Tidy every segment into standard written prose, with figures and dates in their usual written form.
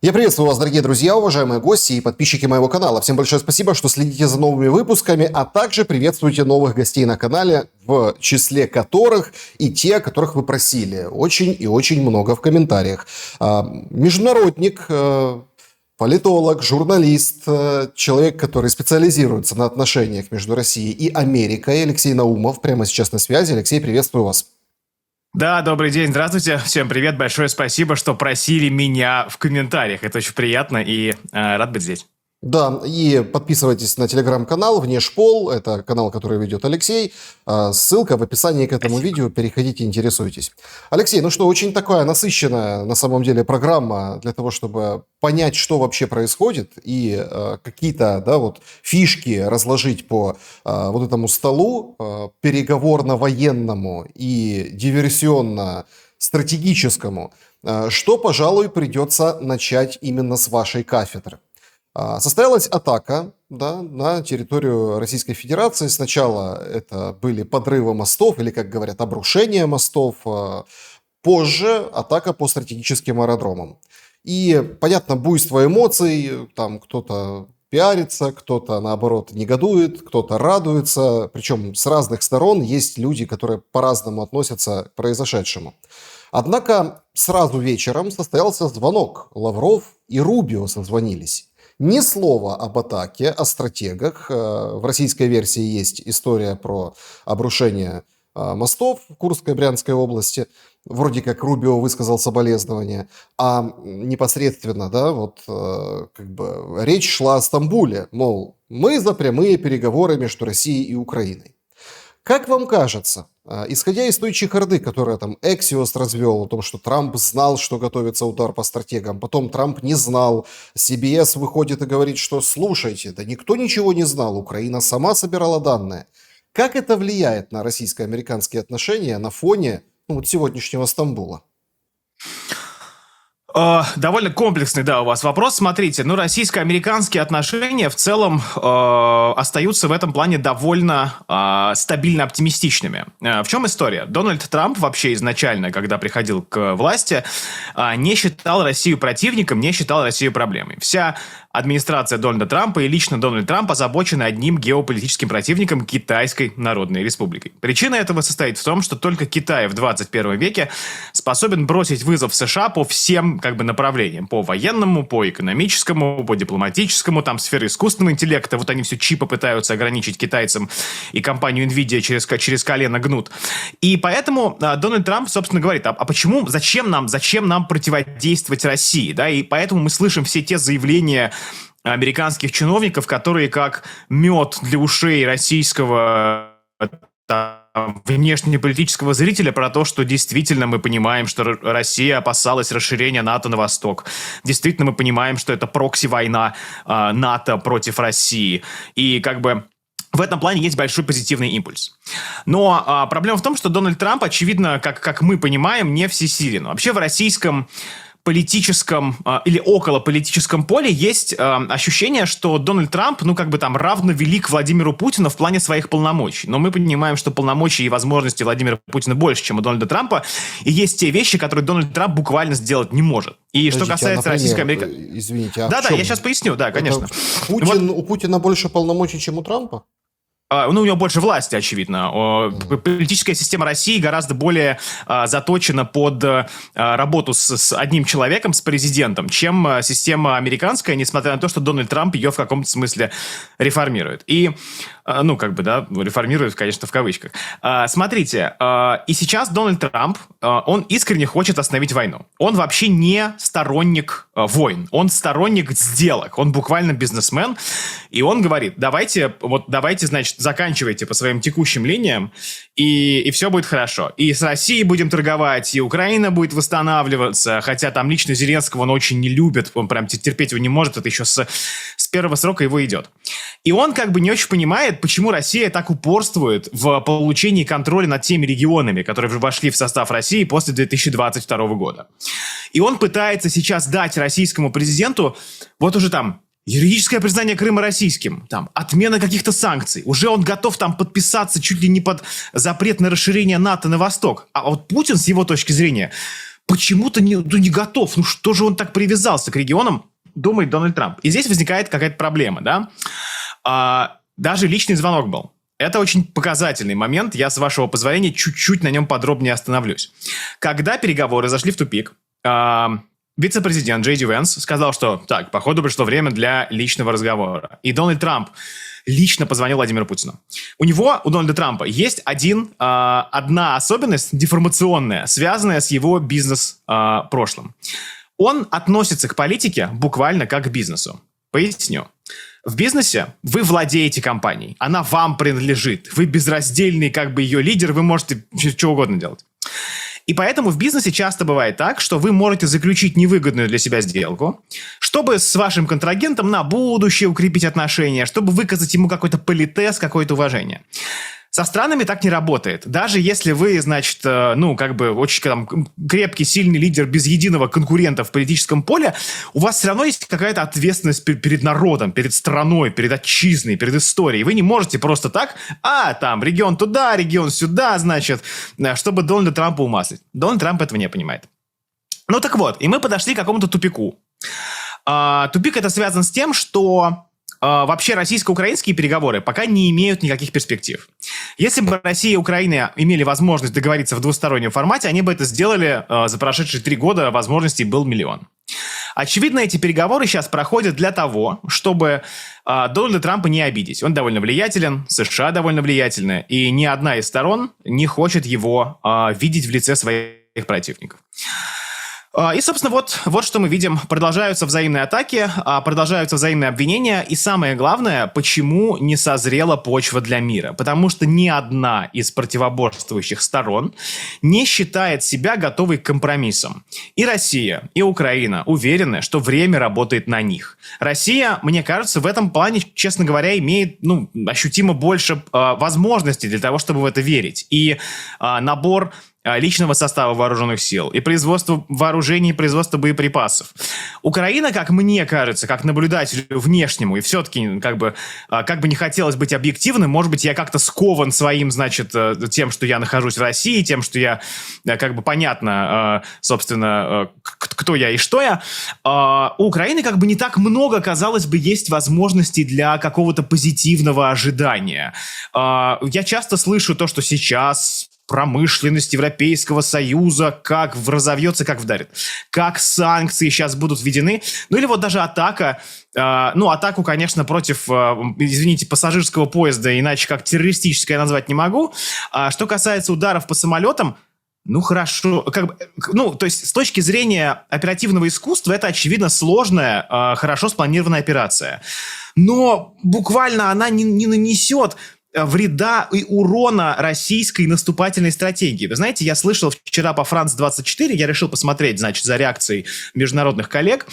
Я приветствую вас, дорогие друзья, уважаемые гости и подписчики моего канала. Всем большое спасибо, что следите за новыми выпусками, а также приветствуйте новых гостей на канале, в числе которых и те, которых вы просили. Очень и очень много в комментариях. Международник, политолог, журналист, человек, который специализируется на отношениях между Россией и Америкой, Алексей Наумов, прямо сейчас на связи. Алексей, приветствую вас. Да, добрый день, здравствуйте, всем привет, большое спасибо, что просили меня в комментариях, это очень приятно и рад быть здесь. Да, и подписывайтесь на телеграм-канал «Внешпол», это канал, который ведет Алексей. Ссылка в описании к этому видео, переходите, интересуйтесь. Алексей, ну что, очень такая насыщенная на самом деле программа для того, чтобы понять, что вообще происходит, и какие-то фишки разложить по вот этому столу переговорно-военному и диверсионно-стратегическому, что, пожалуй, придется начать именно с вашей кафедры. Состоялась атака на территорию Российской Федерации. Сначала это были подрывы мостов, или, как говорят, обрушение мостов. Позже атака по стратегическим аэродромам. И, понятно, буйство эмоций. Там кто-то пиарится, кто-то, наоборот, негодует, кто-то радуется. Причем с разных сторон есть люди, которые по-разному относятся к произошедшему. Однако сразу вечером состоялся звонок. Лавров и Рубио созвонились. Ни слова об атаке, о стратегах. В российской версии есть история про обрушение мостов в Курской и Брянской области. Вроде как Рубио высказал соболезнования. А непосредственно, речь шла о Стамбуле. Мол, мы за прямые переговоры между Россией и Украиной. Как вам кажется, исходя из той чехарды, которая там Эксиос развел, о том, что Трамп знал, что готовится удар по стратегам, потом Трамп не знал, CBS выходит и говорит, что слушайте, да никто ничего не знал, Украина сама собирала данные. Как это влияет на российско-американские отношения на фоне сегодняшнего Стамбула? Довольно комплексный, у вас вопрос. Смотрите, российско-американские отношения в целом остаются в этом плане довольно стабильно оптимистичными. В чем история? Дональд Трамп вообще изначально, когда приходил к власти, не считал Россию противником, не считал Россию проблемой. Вся администрация Дональда Трампа и лично Дональд Трамп озабочены одним геополитическим противником — Китайской Народной Республикой. Причина этого состоит в том, что только Китай в 21 веке способен бросить вызов США по всем направлениям. По военному, по экономическому, по дипломатическому, там сферы искусственного интеллекта. Вот они все чипы пытаются ограничить китайцам, и компанию Nvidia через колено гнут. И поэтому Дональд Трамп, собственно, говорит, а почему, зачем нам противодействовать России? Да? И поэтому мы слышим все те заявления американских чиновников, которые как мед для ушей российского внешнеполитического зрителя про то, что действительно мы понимаем, что Россия опасалась расширения НАТО на восток. Действительно мы понимаем, что это прокси-война НАТО против России. И в этом плане есть большой позитивный импульс. Но проблема в том, что Дональд Трамп, очевидно, как мы понимаем, не всесилен. Вообще в российском политическом или околополитическом поле есть ощущение, что Дональд Трамп, равно велик Владимиру Путину в плане своих полномочий. Но мы понимаем, что полномочий и возможностей Владимира Путина больше, чем у Дональда Трампа. И есть те вещи, которые Дональд Трамп буквально сделать не может. И что касается российской Америки... Извините, Да, я сейчас поясню, конечно. У Путина больше полномочий, чем у Трампа? У него больше власти, очевидно. Политическая система России гораздо более заточена под работу с одним человеком, с президентом, чем система американская, несмотря на то, что Дональд Трамп ее в каком-то смысле реформирует. И, реформирует, конечно, в кавычках. Смотрите, и сейчас Дональд Трамп, он искренне хочет остановить войну. Он вообще не сторонник войн, он сторонник сделок, он буквально бизнесмен, и он говорит, давайте, значит, заканчивайте по своим текущим линиям, и все будет хорошо. И с Россией будем торговать, и Украина будет восстанавливаться, хотя там лично Зеленского он очень не любит, он прям терпеть его не может, это еще с первого срока его идет. И он не очень понимает, почему Россия так упорствует в получении контроля над теми регионами, которые вошли в состав России после 2022 года. И он пытается сейчас дать российскому президенту уже юридическое признание Крыма российским, отмена каких-то санкций. Уже он готов подписаться чуть ли не под запрет на расширение НАТО на восток. А вот Путин, с его точки зрения, почему-то не готов. Ну что же он так привязался к регионам, думает Дональд Трамп. И здесь возникает какая-то проблема, да? Даже личный звонок был. Это очень показательный момент. Я, с вашего позволения, чуть-чуть на нем подробнее остановлюсь. Когда переговоры зашли в тупик, вице-президент Джей Ди Венс сказал, что так, походу пришло время для личного разговора. И Дональд Трамп лично позвонил Владимиру Путину. У Дональда Трампа, есть одна особенность деформационная, связанная с его бизнес-прошлым. Он относится к политике буквально как к бизнесу. Поясню. В бизнесе вы владеете компанией, она вам принадлежит, вы безраздельный как бы ее лидер, вы можете что угодно делать. И поэтому в бизнесе часто бывает так, что вы можете заключить невыгодную для себя сделку, чтобы с вашим контрагентом на будущее укрепить отношения, чтобы выказать ему какой-то политес, какое-то уважение. Со странами так не работает. Даже если вы, значит, очень там, крепкий, сильный лидер без единого конкурента в политическом поле, у вас все равно есть какая-то ответственность перед народом, перед страной, перед отчизной, перед историей. Вы не можете просто так, там, регион туда, регион сюда, значит, чтобы Дональда Трампа умаслить. Дональд Трамп этого не понимает. Ну так вот, и мы подошли к какому-то тупику. Тупик это связан с тем, что вообще российско-украинские переговоры пока не имеют никаких перспектив. Если бы Россия и Украина имели возможность договориться в двустороннем формате, они бы это сделали за прошедшие 3 года, возможностей был миллион. Очевидно, эти переговоры сейчас проходят для того, чтобы Дональда Трампа не обидеть. Он довольно влиятелен, США довольно влиятельны, и ни одна из сторон не хочет его видеть в лице своих противников. И, собственно, вот что мы видим. Продолжаются взаимные атаки, продолжаются взаимные обвинения. И самое главное, почему не созрела почва для мира? Потому что ни одна из противоборствующих сторон не считает себя готовой к компромиссам. И Россия, и Украина уверены, что время работает на них. Россия, мне кажется, в этом плане, честно говоря, имеет ощутимо больше возможностей для того, чтобы в это верить. И набор личного состава вооруженных сил, и производство вооружений, и производство боеприпасов. Украина, как мне кажется, как наблюдателю внешнему, и все-таки как бы не хотелось быть объективным, может быть, я как-то скован своим, значит, тем, что я нахожусь в России, тем, что я, как бы понятно, собственно, кто я и что я. У Украины как бы не так много, казалось бы, есть возможностей для какого-то позитивного ожидания. Я часто слышу то, что сейчас промышленность Европейского Союза как разовьется, как вдарит. Как санкции сейчас будут введены. Ну или вот даже атака. Атаку, конечно, против, пассажирского поезда, иначе как террористическое назвать не могу. Что касается ударов по самолетам, хорошо. То есть с точки зрения оперативного искусства это, очевидно, сложная, хорошо спланированная операция. Но буквально она не нанесет вреда и урона российской наступательной стратегии. Вы знаете, я слышал вчера по France-24, я решил посмотреть, значит, за реакцией международных коллег,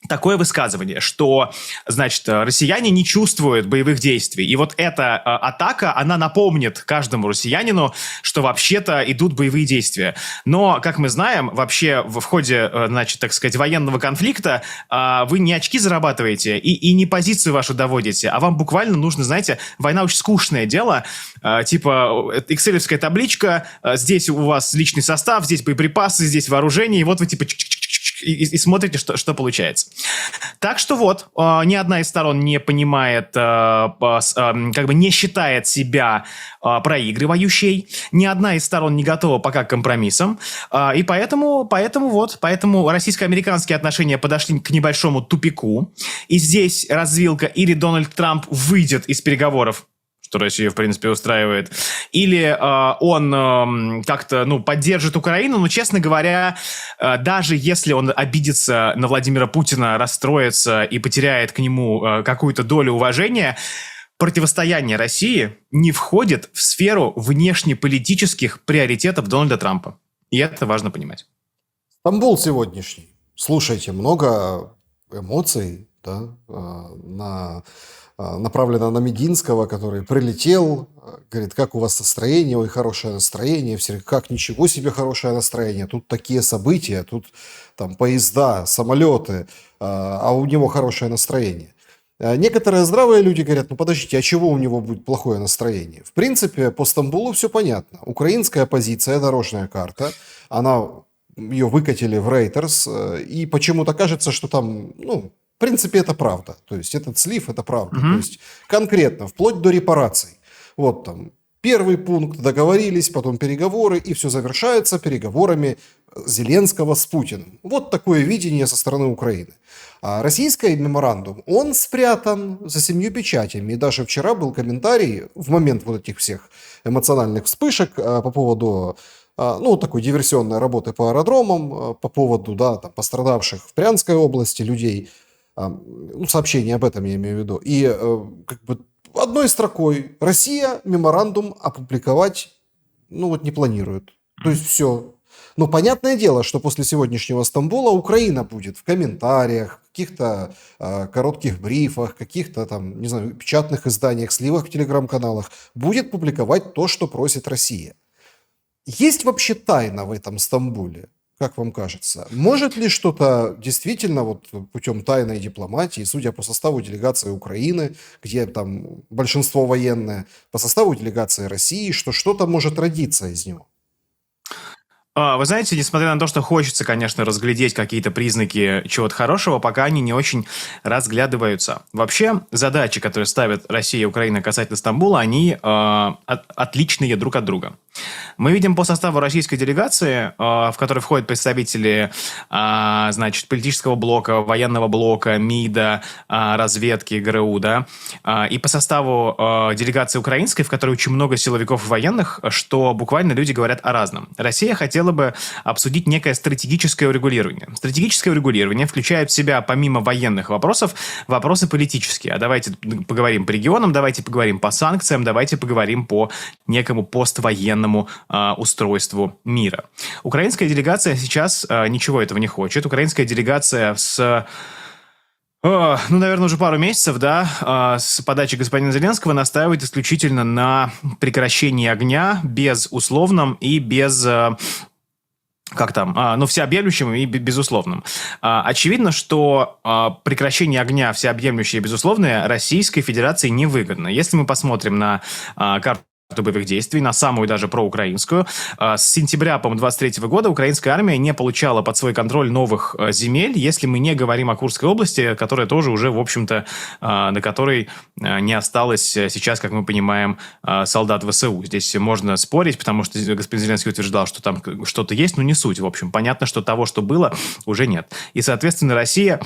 такое высказывание, что, значит, россияне не чувствуют боевых действий. И вот эта атака, она напомнит каждому россиянину, что вообще-то идут боевые действия. Но, как мы знаем, вообще в ходе, значит, так сказать, военного конфликта вы не очки зарабатываете и не позицию вашу доводите, а вам буквально нужно, знаете, война очень скучное дело, типа экселевская табличка, здесь у вас личный состав, здесь боеприпасы, здесь вооружение, и вот вы типа и смотрите, что получается. Так что вот, ни одна из сторон не понимает, не считает себя проигрывающей, ни одна из сторон не готова пока к компромиссам, и поэтому российско-американские отношения подошли к небольшому тупику, и здесь развилка: или Дональд Трамп выйдет из переговоров, что Россию, в принципе, устраивает, или он как-то, поддержит Украину, но, честно говоря, даже если он обидится на Владимира Путина, расстроится и потеряет к нему какую-то долю уважения, противостояние России не входит в сферу внешнеполитических приоритетов Дональда Трампа. И это важно понимать. Стамбул сегодняшний. Слушайте, много эмоций, да, направлено на Мединского, который прилетел, говорит, как у вас настроение, ой, хорошее настроение, все, как ничего себе хорошее настроение, тут такие события, тут там поезда, самолеты, а у него хорошее настроение. Некоторые здравые люди говорят, подождите, а чего у него будет плохое настроение? В принципе, по Стамбулу все понятно. Украинская позиция, дорожная карта, она ее выкатили в Reuters, и почему-то кажется, что там, ну, в принципе, это правда. То есть этот слив – это правда. То Мгм. есть конкретно, вплоть до репараций. Вот там первый пункт, договорились, потом переговоры, и все завершается переговорами Зеленского с Путиным. Вот такое видение со стороны Украины. А российский меморандум, он спрятан за 7 печатями. И даже вчера был комментарий в момент вот этих всех эмоциональных вспышек по поводу ну, такой диверсионной работы по аэродромам, по поводу, да, там, пострадавших в Брянской области людей, ну, сообщение об этом я имею в виду. И как бы одной строкой Россия меморандум опубликовать, ну, вот не планирует. То есть все. Но понятное дело, что после сегодняшнего Стамбула Украина будет в комментариях, в каких-то коротких брифах, каких-то там, не знаю, печатных изданиях, сливах в телеграм-каналах, будет публиковать то, что просит Россия. Есть вообще тайна в этом Стамбуле, как вам кажется? Может ли что-то действительно вот путем тайной дипломатии, судя по составу делегации Украины, где там большинство военное, по составу делегации России, что что-то может родиться из него? Вы знаете, несмотря на то, что хочется, конечно, разглядеть какие-то признаки чего-то хорошего, пока они не очень разглядываются. Вообще, задачи, которые ставят Россия и Украина касательно Стамбула, они отличные друг от друга. Мы видим по составу российской делегации, в которой входят представители, значит, политического блока, военного блока, МИДа, разведки, ГРУ, да, и по составу делегации украинской, в которой очень много силовиков и военных, что буквально люди говорят о разном. Россия хотела бы обсудить некое стратегическое урегулирование. Стратегическое урегулирование включает в себя, помимо военных вопросов, вопросы политические. А давайте поговорим по регионам, давайте поговорим по санкциям, давайте поговорим по некому поствоенному устройству мира. Украинская делегация сейчас ничего этого не хочет. Украинская делегация ну, наверное, уже пару месяцев, да, с подачи господина Зеленского настаивает исключительно на прекращении огня безусловном и без... как там, ну, всеобъемлющим и безусловным. Очевидно, что прекращение огня всеобъемлющее и безусловное Российской Федерации невыгодно. Если мы посмотрим на карту боевых действий, на самую даже проукраинскую. С сентября, по-моему, 23 года украинская армия не получала под свой контроль новых земель, если мы не говорим о Курской области, которая тоже уже, в общем-то, на которой не осталось сейчас, как мы понимаем, солдат ВСУ. Здесь можно спорить, потому что господин Зеленский утверждал, что там что-то есть, но не суть. В общем, понятно, что того, что было, уже нет. И, соответственно, Россия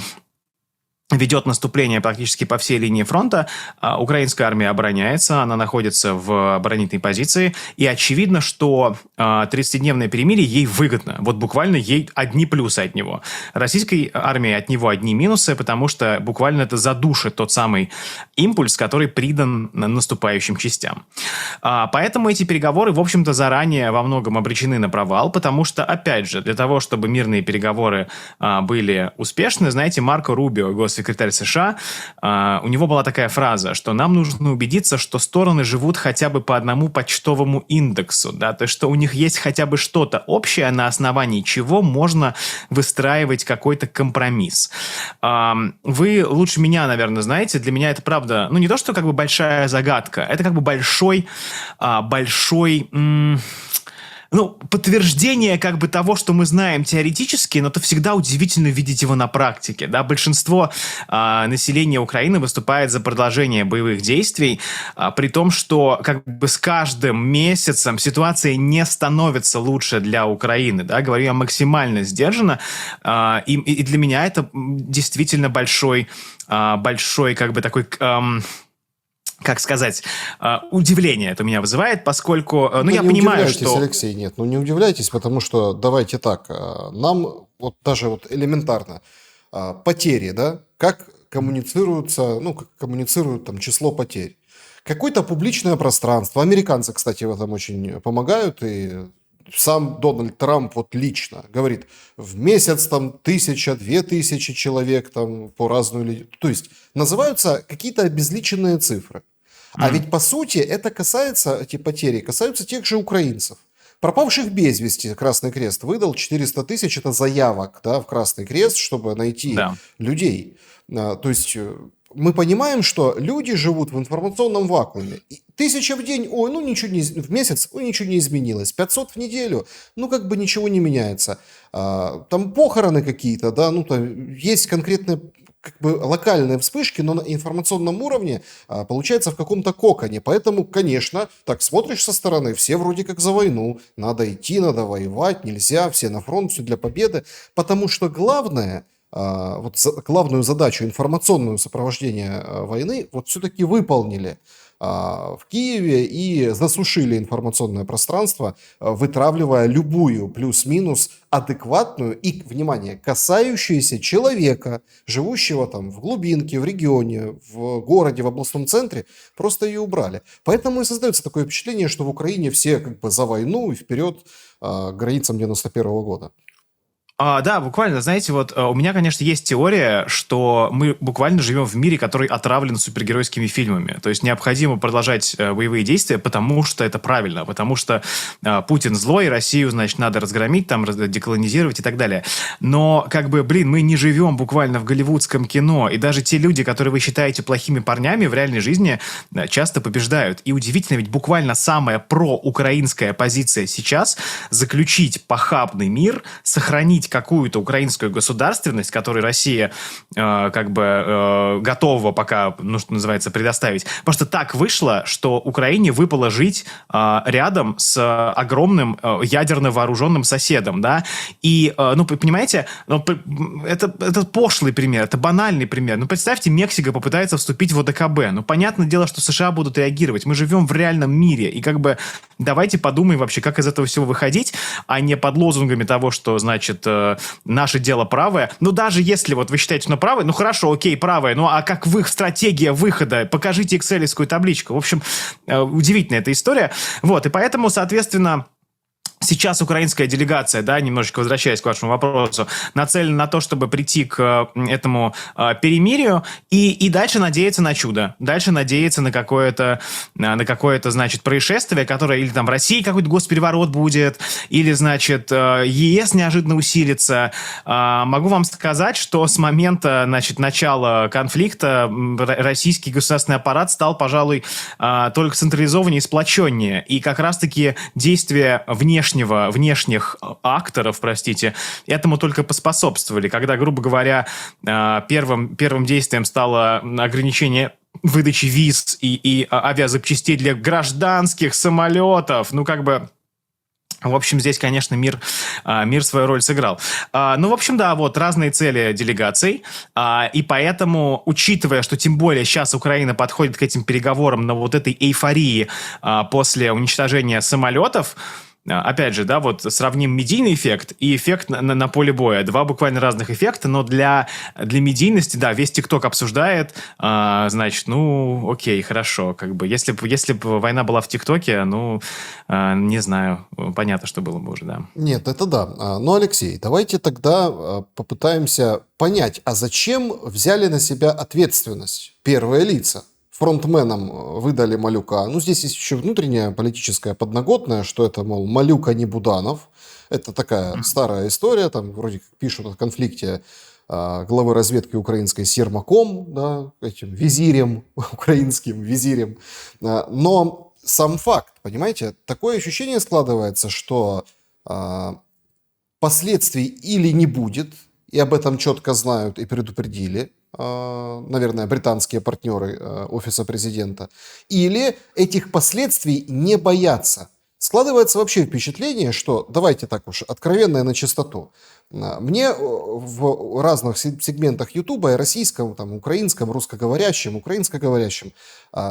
ведет наступление практически по всей линии фронта. Украинская армия обороняется, она находится в оборонительной позиции, и очевидно, что 30-дневное перемирие ей выгодно. Вот буквально ей одни плюсы от него. Российской армии от него одни минусы, потому что буквально это задушит тот самый импульс, который придан наступающим частям. Поэтому эти переговоры, в общем-то, заранее во многом обречены на провал, потому что, опять же, для того, чтобы мирные переговоры были успешны, знаете, Марко Рубио, госсекретарь США, у него была такая фраза, что нам нужно убедиться, что стороны живут хотя бы по одному почтовому индексу, да, то есть что у них есть хотя бы что-то общее, на основании чего можно выстраивать какой-то компромисс. Вы лучше меня, наверное, знаете, для меня это правда, ну не то, что как бы большая загадка, это как бы большой ну, подтверждение как бы того, что мы знаем теоретически, но это всегда удивительно видеть его на практике. Да? Большинство населения Украины выступает за продолжение боевых действий, при том, что как бы с каждым месяцем ситуация не становится лучше для Украины. Да? Говорю я максимально сдержанно, и для меня это действительно большой как бы такой... как сказать, удивление это у меня вызывает, поскольку, ну, я не понимаю, удивляйтесь, что... Алексей, нет, ну не удивляйтесь, потому что, давайте так, нам вот даже вот элементарно потери, да, как коммуницируются, ну, как коммуницируют там число потерь. Какое-то публичное пространство, американцы, кстати, в этом очень помогают, и сам Дональд Трамп вот лично говорит, в месяц там 1000-2000 человек там по разную... То есть называются какие-то обезличенные цифры. А ведь по сути это касается, эти потери касаются тех же украинцев. Пропавших без вести Красный Крест выдал 400 тысяч, это заявок, да, в Красный Крест, чтобы найти людей. То есть мы понимаем, что люди живут в информационном вакууме. 1000 в день, ой, ну ничего не, в месяц, ну ничего не изменилось. 500 в неделю, ну как бы ничего не меняется. Там похороны какие-то, да, ну там есть конкретные как бы локальные вспышки, но на информационном уровне получается в каком-то коконе. Поэтому, конечно, так смотришь со стороны, все вроде как за войну. Надо идти, надо воевать, нельзя, все на фронт, все для победы. Потому что главное, главную задачу информационную сопровождения войны вот все-таки выполнили в Киеве и засушили информационное пространство, вытравливая любую плюс-минус адекватную и, внимание, касающуюся человека, живущего там в глубинке, в регионе, в городе, в областном центре, просто ее убрали. Поэтому и создается такое впечатление, что в Украине все как бы за войну и вперед к границам 91 года. Да, буквально, знаете, вот у меня, конечно, есть теория, что мы буквально живем в мире, который отравлен супергеройскими фильмами. То есть необходимо продолжать боевые действия, потому что это правильно, потому что Путин злой, Россию, значит, надо разгромить, там, деколонизировать и так далее. Но, как бы, блин, мы не живем буквально в голливудском кино, и даже те люди, которые вы считаете плохими парнями, в реальной жизни часто побеждают. И удивительно, ведь буквально самая проукраинская позиция сейчас — заключить похабный мир, сохранить какую-то украинскую государственность, которой Россия готова пока, ну, что называется, предоставить. Потому что так вышло, что Украине выпало жить рядом с огромным ядерно вооруженным соседом, да, и, ну, понимаете, это пошлый пример, это банальный пример. Ну, представьте, Мексика попытается вступить в ОДКБ. Ну, понятное дело, что США будут реагировать. Мы живем в реальном мире, и как бы давайте подумаем вообще, как из этого всего выходить, а не под лозунгами того, что, значит, наше дело правое. Ну, даже если вот вы считаете, что правое, ну, хорошо, окей, правое, ну, а как стратегия выхода? Покажите экселевскую табличку. В общем, удивительная эта история. Вот, и поэтому, соответственно, сейчас украинская делегация, да, немножечко возвращаясь к вашему вопросу, нацелена на то, чтобы прийти к этому перемирию и дальше надеяться на чудо. Дальше надеяться на какое-то, значит, происшествие, которое или там в России какой-то госпереворот будет, или, значит, ЕС неожиданно усилится. Могу вам сказать, что с момента, значит, начала конфликта российский государственный аппарат стал, пожалуй, только централизованнее и сплоченнее. И как раз-таки действия внешних акторов, простите, этому только поспособствовали. Когда, грубо говоря, первым действием стало ограничение выдачи виз и авиазапчастей для гражданских самолетов. Ну, как бы... В общем, здесь, конечно, мир свою роль сыграл. Ну, в общем, да, вот разные цели делегаций. И поэтому, учитывая, что тем более сейчас Украина подходит к этим переговорам на вот этой эйфории после уничтожения самолетов, опять же, да, вот сравним медийный эффект и эффект на поле боя. Два буквально разных эффекта, но для медийности, да, весь ТикТок обсуждает, значит, ну, окей, хорошо, как бы, если бы война была в ТикТоке, ну, не знаю, понятно, что было бы уже, да. Нет, это да. Но, Алексей, давайте тогда попытаемся понять, а зачем взяли на себя ответственность первые лица? Фронтменам выдали Малюка. Ну, здесь есть еще внутренняя политическая подноготная, что это, мол, Малюк, а не Буданов. Это такая старая история, там вроде как пишут о конфликте главы разведки украинской с Ермаком, да, этим визирем, украинским визирем. Но сам факт, понимаете, такое ощущение складывается, что последствий или не будет, и об этом четко знают и предупредили, наверное, британские партнеры офиса президента, или этих последствий не боятся. Складывается вообще впечатление, что, давайте так уж, откровенное на чистоту. Мне в разных сегментах Ютуба, и российском, там, украинском, русскоговорящем, украинскоговорящем,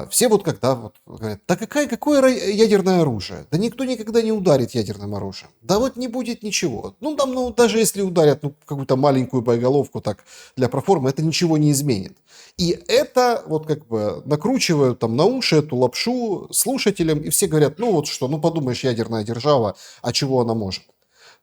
все вот когда вот говорят, да какое ядерное оружие? Да никто никогда не ударит ядерным оружием. Да вот не будет ничего. Ну, там, ну, даже если ударят какую-то маленькую боеголовку так для проформы, это ничего не изменит. И это вот как бы накручивают там на уши эту лапшу слушателям, и все говорят, ну вот что, ну подумаешь, ядерная держава, а чего она может?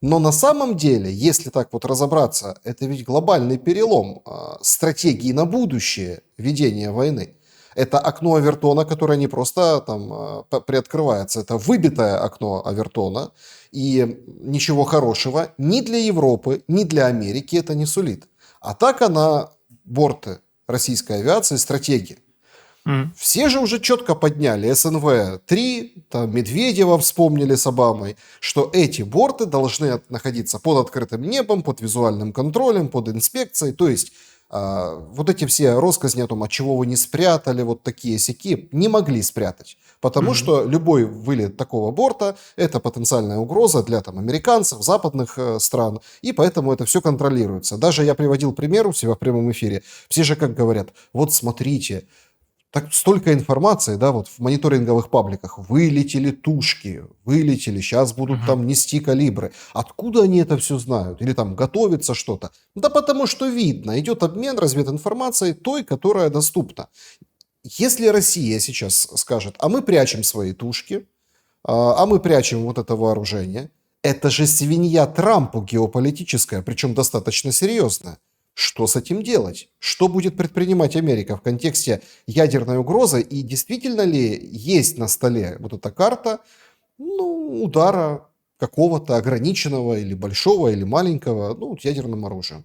Но на самом деле, если так вот разобраться, это ведь глобальный перелом стратегии на будущее ведения войны. Это окно Авертона, которое не просто там приоткрывается, это выбитое окно Авертона, и ничего хорошего ни для Европы, ни для Америки это не сулит. Атака на борты российской авиации стратеги. Мгм. Все же уже четко подняли СНВ-3, там Медведева вспомнили с Обамой, что эти борты должны находиться под открытым небом, под визуальным контролем, под инспекцией. То есть вот эти все россказни о том, от чего вы не спрятали, вот такие сяки, не могли спрятать. Потому Мгм. что любой вылет такого борта – это потенциальная угроза для там, американцев, западных стран, и поэтому это все контролируется. Даже я приводил пример у себя в прямом эфире. Все же как говорят, вот смотрите, так столько информации, да, вот в мониторинговых пабликах. Вылетели тушки, вылетели, сейчас будут Мгм. там нести калибры. Откуда они это все знают? Или там готовится что-то? Да потому что видно, идет обмен развединформацией той, которая доступна. Если Россия сейчас скажет, а мы прячем свои тушки, а мы прячем вот это вооружение, это же свинья Трампу геополитическая, причем достаточно серьезная. Что с этим делать? Что будет предпринимать Америка в контексте ядерной угрозы? И действительно ли есть на столе вот эта карта, ну, удара какого-то ограниченного или большого, или маленького, ну, вот ядерным оружием?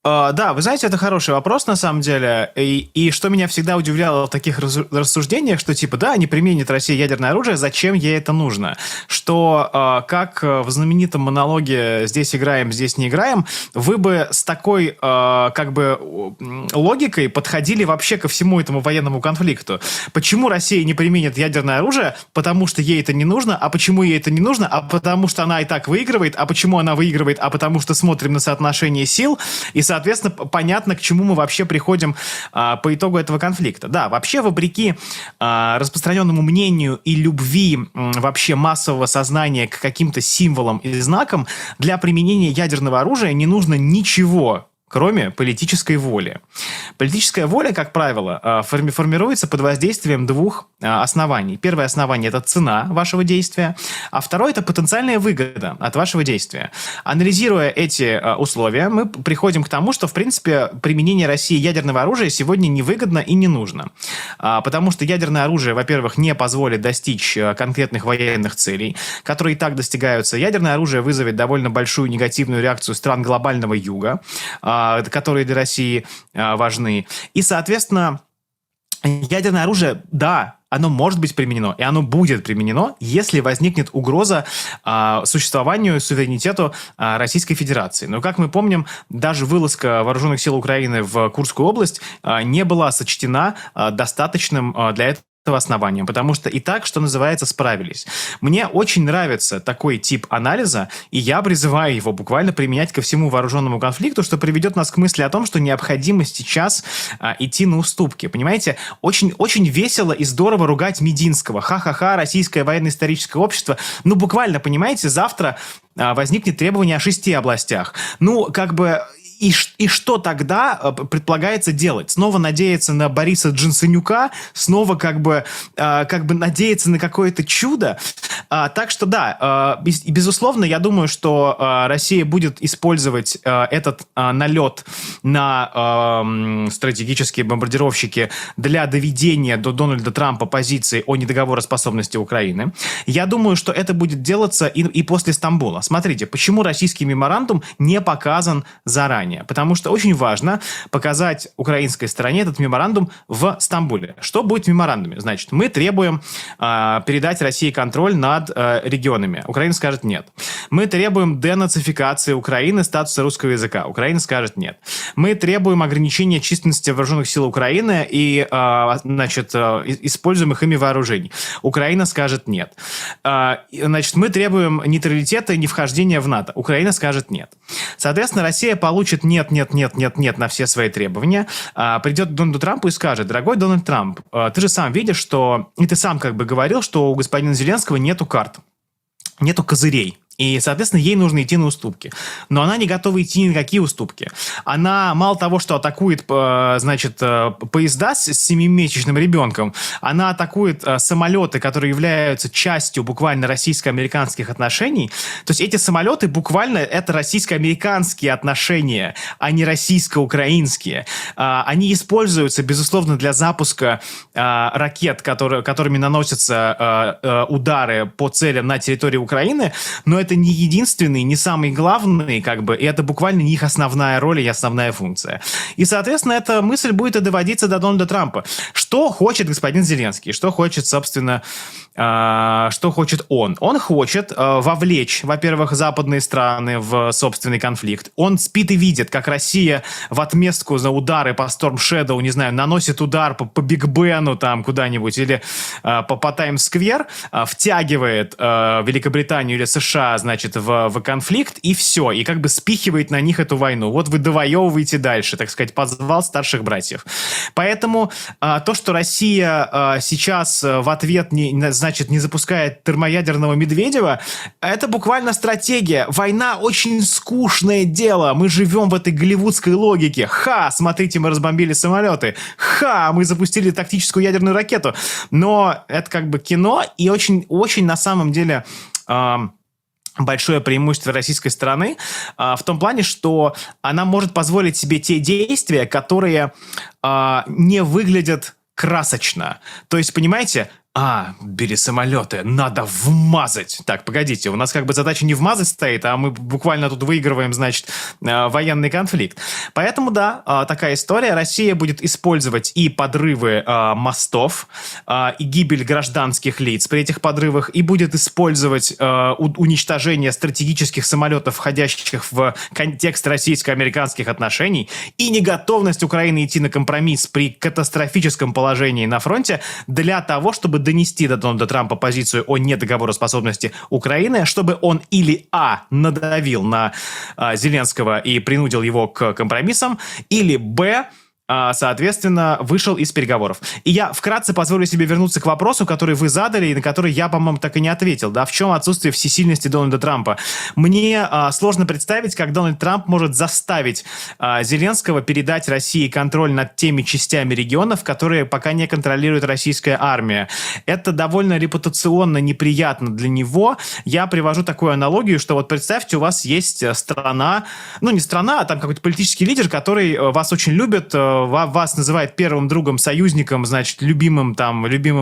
Да, вы знаете, это хороший вопрос на самом деле. И что меня всегда удивляло в таких рассуждениях, что типа, да, не применит Россия ядерное оружие, зачем ей это нужно? Что, как в знаменитом монологе «Здесь играем, здесь не играем», вы бы с такой, как бы, логикой подходили вообще ко всему этому военному конфликту. Почему Россия не применит ядерное оружие? Потому что ей это не нужно. А почему ей это не нужно? А потому что она и так выигрывает. А почему она выигрывает? А потому что смотрим на соотношение сил и, соответственно, понятно, к чему мы вообще приходим по итогу этого конфликта. Да, вообще, вопреки распространенному мнению и любви вообще массового сознания к каким-то символам и знакам, для применения ядерного оружия не нужно ничего, кроме политической воли. Политическая воля, как правило, формируется под воздействием двух оснований. Первое основание – это цена вашего действия, а второе – это потенциальная выгода от вашего действия. Анализируя эти условия, мы приходим к тому, что, в принципе, применение России ядерного оружия сегодня невыгодно и не нужно. Потому что ядерное оружие, во-первых, не позволит достичь конкретных военных целей, которые и так достигаются. Ядерное оружие вызовет довольно большую негативную реакцию стран глобального юга, которые для России важны. И, соответственно, ядерное оружие, да, оно может быть применено, и оно будет применено, если возникнет угроза существованию, суверенитету Российской Федерации. Но, как мы помним, даже вылазка вооруженных сил Украины в Курскую область не была сочтена достаточным для этого основанием, потому что и так, что называется, справились. Мне очень нравится такой тип анализа, и я призываю его буквально применять ко всему вооруженному конфликту, что приведет нас к мысли о том, что необходимо сейчас идти на уступки. Понимаете, очень, очень весело и здорово ругать Мединского. Ха-ха-ха, российское военно-историческое общество. Ну, буквально, понимаете, завтра возникнет требование о 6 областях. Ну, как бы... И что тогда предполагается делать? Снова надеяться на Бориса Джонсонюка? Снова как бы надеяться на какое-то чудо? Так что да, безусловно, я думаю, что Россия будет использовать этот налет на стратегические бомбардировщики для доведения до Дональда Трампа позиции о недоговороспособности Украины. Я думаю, что это будет делаться и после Стамбула. Смотрите, почему российский меморандум не показан заранее? Потому что очень важно показать украинской стороне этот меморандум в Стамбуле. Что будет в меморандуме? Значит, мы требуем передать России контроль над регионами. Украина скажет нет. Мы требуем денацификации Украины, статуса русского языка. Украина скажет нет. Мы требуем ограничения численности вооруженных сил Украины и, используемых ими вооружений. Украина скажет нет. Значит, мы требуем нейтралитета и невхождения в НАТО. Украина скажет нет. Соответственно, Россия получит нет на все свои требования, придет к Дональду Трампу и скажет: дорогой Дональд Трамп, ты же сам видишь, что... И ты сам как бы говорил, что у господина Зеленского нету карт, нету козырей. И, соответственно, ей нужно идти на уступки. Но она не готова идти ни на какие уступки. Она мало того, что атакует, поезда с 7-месячным ребенком, она атакует самолеты, которые являются частью буквально российско-американских отношений. То есть эти самолеты буквально это российско-американские отношения, а не российско-украинские. Они используются, безусловно, для запуска ракет, которыми наносятся удары по целям на территории Украины, но это не единственный, не самый главный, как бы, и это буквально не их основная роль и основная функция. И, соответственно, эта мысль будет и доводиться до Дональда Трампа. Что хочет господин Зеленский? Что хочет, собственно, что хочет он? Он хочет вовлечь, во-первых, западные страны в собственный конфликт. Он спит и видит, как Россия в отместку за удары по Storm Shadow, не знаю, наносит удар по Биг Бену там куда-нибудь или по Таймс-сквер, втягивает Великобританию или США, значит, в конфликт, и все. И как бы спихивает на них эту войну. Вот вы довоевываете дальше, так сказать, позвал старших братьев. Поэтому то, что Россия сейчас в ответ значит, не запускает термоядерного Медведева, это буквально стратегия. Война очень скучное дело. Мы живем в этой голливудской логике. Ха, смотрите, мы разбомбили самолеты. Ха, мы запустили тактическую ядерную ракету. Но это как бы кино, и очень на самом деле... большое преимущество российской стороны в том плане, что она может позволить себе те действия, которые не выглядят красочно. То есть, понимаете, бери самолеты, надо вмазать. Так, погодите, у нас как бы задача не вмазать стоит, а мы буквально тут выигрываем, значит, военный конфликт. Поэтому, да, такая история. Россия будет использовать и подрывы мостов, и гибель гражданских лиц при этих подрывах, и будет использовать уничтожение стратегических самолетов, входящих в контекст российско-американских отношений, и неготовность Украины идти на компромисс при катастрофическом положении на фронте для того, чтобы донести до Дональда Трампа позицию о недоговороспособности Украины, чтобы он или надавил на Зеленского и принудил его к компромиссам, или соответственно, вышел из переговоров. И я вкратце позволю себе вернуться к вопросу, который вы задали, и на который я, по-моему, так и не ответил. Да? В чем отсутствие всесильности Дональда Трампа? Мне сложно представить, как Дональд Трамп может заставить Зеленского передать России контроль над теми частями регионов, которые пока не контролирует российская армия. Это довольно репутационно неприятно для него. Я привожу такую аналогию, что вот представьте, у вас есть страна, ну не страна, а там какой-то политический лидер, который вас очень любит, вас называет первым другом, союзником, значит, любимым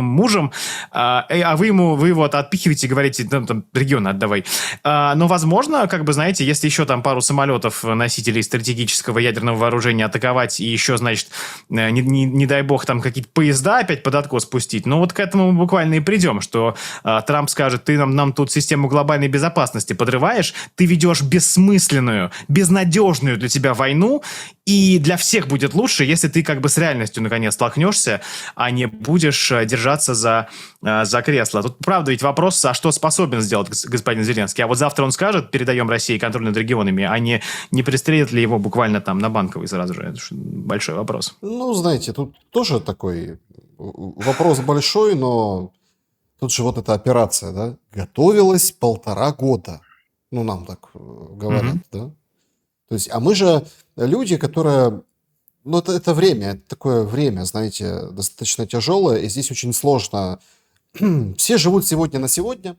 мужем, вы его отпихиваете и говорите, там, регион отдавай. Но, возможно, как бы, знаете, если еще там пару самолетов, носителей стратегического ядерного вооружения атаковать и еще, значит, не дай бог, там какие-то поезда опять под откос спустить, ну вот к этому мы буквально и придем, что Трамп скажет, ты нам тут систему глобальной безопасности подрываешь, ты ведешь бессмысленную, безнадежную для тебя войну, и для всех будет лучше, если ты как бы с реальностью наконец столкнешься, а не будешь держаться за кресло. Тут, правда, ведь вопрос, а что способен сделать господин Зеленский? А вот завтра он скажет, передаем России контроль над регионами, а не пристрелят ли его буквально там на Банковой сразу же? Это большой вопрос. Ну, знаете, тут тоже такой вопрос большой, но тут же вот эта операция, да, готовилась 1,5 года. Ну, нам так говорят, да? То есть, а мы же люди, которые... Ну, это время, это такое время, знаете, достаточно тяжелое, и здесь очень сложно. Все живут сегодня на сегодня.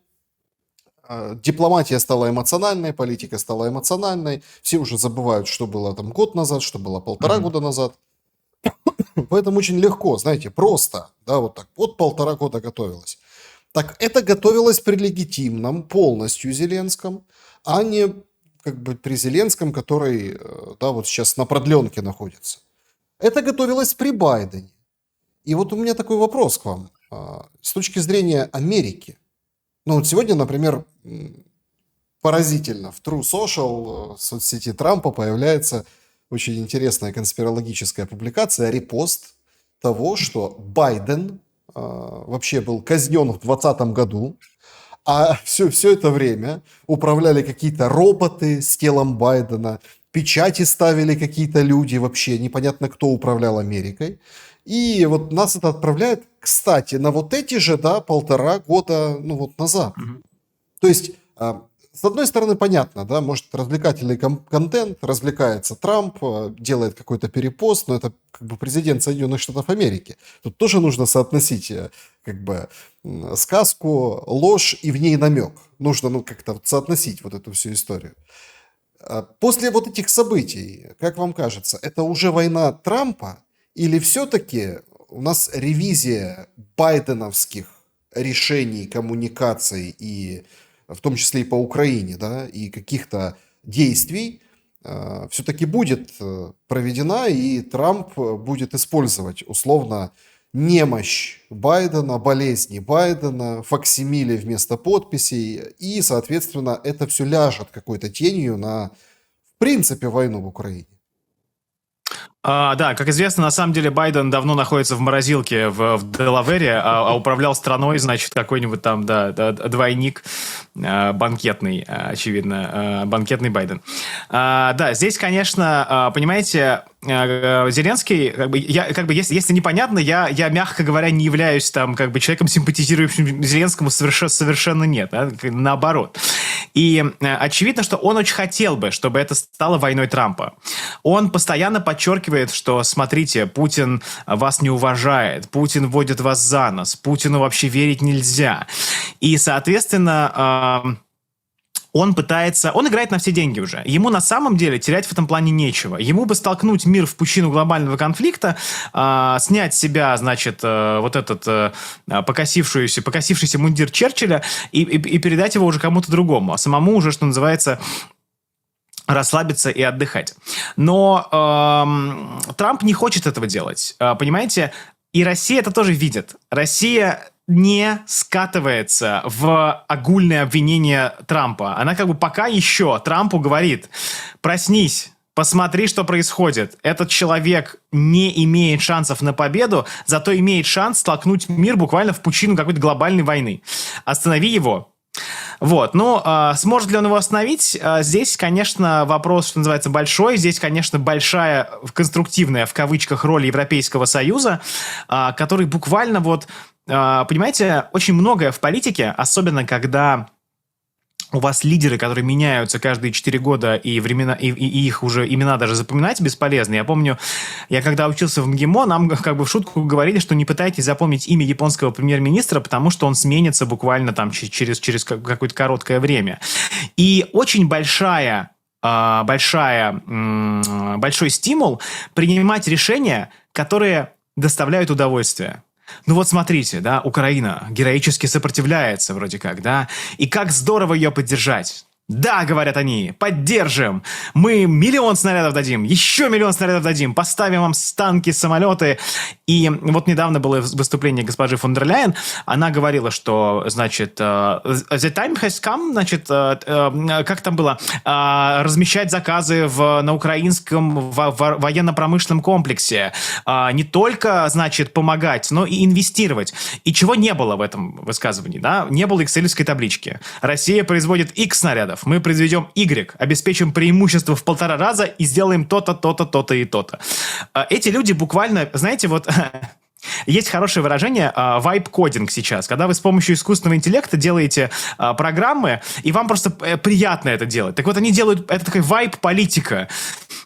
Дипломатия стала эмоциональной, политика стала эмоциональной. Все уже забывают, что было там год назад, что было 1,5 года назад. Поэтому очень легко, знаете, просто, да, вот так. Вот 1,5 года готовилось. Так это готовилось при легитимном, полностью Зеленском, а не как бы при Зеленском, который, да, вот сейчас на продленке находится. Это готовилось при Байдене. И вот у меня такой вопрос к вам. С точки зрения Америки. Ну вот сегодня, например, поразительно, в True Social, в соцсети Трампа, появляется очень интересная конспирологическая публикация, репост того, что Байден вообще был казнен в 2020 году, а все это время управляли какие-то роботы с телом Байдена, печати ставили какие-то люди, вообще непонятно, кто управлял Америкой. И вот нас это отправляет, кстати, на вот эти же, да, 1,5 года, ну вот назад. То есть, с одной стороны, понятно, да, может, развлекательный контент, развлекается Трамп, делает какой-то перепост, но это как бы президент Соединенных Штатов Америки. Тут тоже нужно соотносить как бы сказку, ложь и в ней намек. Нужно, ну, как-то вот соотносить вот эту всю историю. После вот этих событий, как вам кажется, это уже война Трампа или все-таки у нас ревизия байденовских решений, коммуникаций и в том числе и по Украине, да, и каких-то действий все-таки будет проведена, и Трамп будет использовать условно немощь Байдена, болезни Байдена, факсимиле вместо подписей, и, соответственно, это все ляжет какой-то тенью на, в принципе, войну в Украине. Да, как известно, на самом деле Байден давно находится в морозилке в Делавере, а управлял страной, значит, какой-нибудь там, да, двойник банкетный, очевидно, банкетный Байден. Да, здесь, конечно, понимаете, Зеленский, если непонятно, я, мягко говоря, не являюсь там, человеком, симпатизирующим Зеленскому, совершенно нет, да? Наоборот. И очевидно, что он очень хотел бы, чтобы это стало войной Трампа. Он постоянно подчеркивает, что, смотрите, Путин вас не уважает, Путин вводит вас за нос, Путину вообще верить нельзя. И, соответственно, он играет на все деньги уже. Ему на самом деле терять в этом плане нечего. Ему бы столкнуть мир в пучину глобального конфликта, снять с себя, значит, вот этот покосившийся мундир Черчилля и передать его уже кому-то другому, а самому уже, что называется, расслабиться и отдыхать. Но Трамп не хочет этого делать, понимаете? И Россия это тоже видит. Россия не скатывается в огульное обвинение Трампа. Она пока еще Трампу говорит: проснись, посмотри, что происходит. Этот человек не имеет шансов на победу, зато имеет шанс столкнуть мир буквально в пучину какой-то глобальной войны. Останови его. Вот, сможет ли он его остановить? Здесь, конечно, вопрос, что называется, большой. Здесь, конечно, большая, конструктивная, в кавычках, роль Европейского Союза, который буквально понимаете, очень многое в политике, особенно когда у вас лидеры, которые меняются каждые 4 года, и их уже имена даже запоминать бесполезно. Я помню, когда учился в МГИМО, нам в шутку говорили, что не пытайтесь запомнить имя японского премьер-министра, потому что он сменится буквально там через какое-то короткое время. И очень большой стимул принимать решения, которые доставляют удовольствие. Смотрите, да, Украина героически сопротивляется вроде как, да, и как здорово ее поддержать. Да, говорят они, поддержим. Мы 1 миллион снарядов дадим, еще 1 миллион снарядов дадим, поставим вам танки, самолеты. И вот недавно было выступление госпожи фон дер Ляйен. Она говорила, что, значит, the time has come, значит, как там было, размещать заказы на украинском военно-промышленном комплексе. Не только, значит, помогать, но и инвестировать. И чего не было в этом высказывании, да? Не было экселевской таблички. Россия производит X снарядов. Мы произведем Y, обеспечим преимущество в 1,5 раза и сделаем то-то, то-то, то-то и то-то. Эти люди буквально, знаете, есть хорошее выражение «вайп-кодинг» сейчас, когда вы с помощью искусственного интеллекта делаете программы, и вам просто приятно это делать. Так вот, они делают, это такая вайп-политика.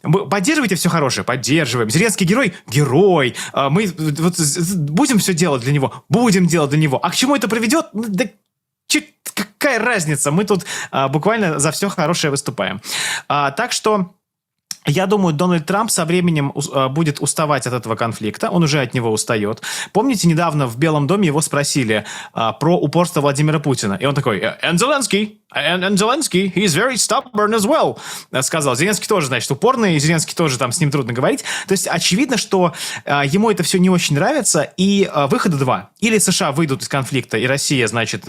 Поддерживаете все хорошее? Поддерживаем. Зеленский герой? Герой. Мы будем все делать для него? Будем делать для него. А к чему это приведет? Да какая разница? Мы тут буквально за все хорошее выступаем. Так что я думаю, Дональд Трамп со временем будет уставать от этого конфликта. Он уже от него устает. Помните, недавно в Белом доме его спросили про упорство Владимира Путина. И он такой: «And Zelensky, he's very stubborn as well», сказал. Зеленский тоже, значит, упорный, и Зеленский тоже, там, с ним трудно говорить. То есть, очевидно, что ему это все не очень нравится, и выхода 2. Или США выйдут из конфликта, и Россия, значит,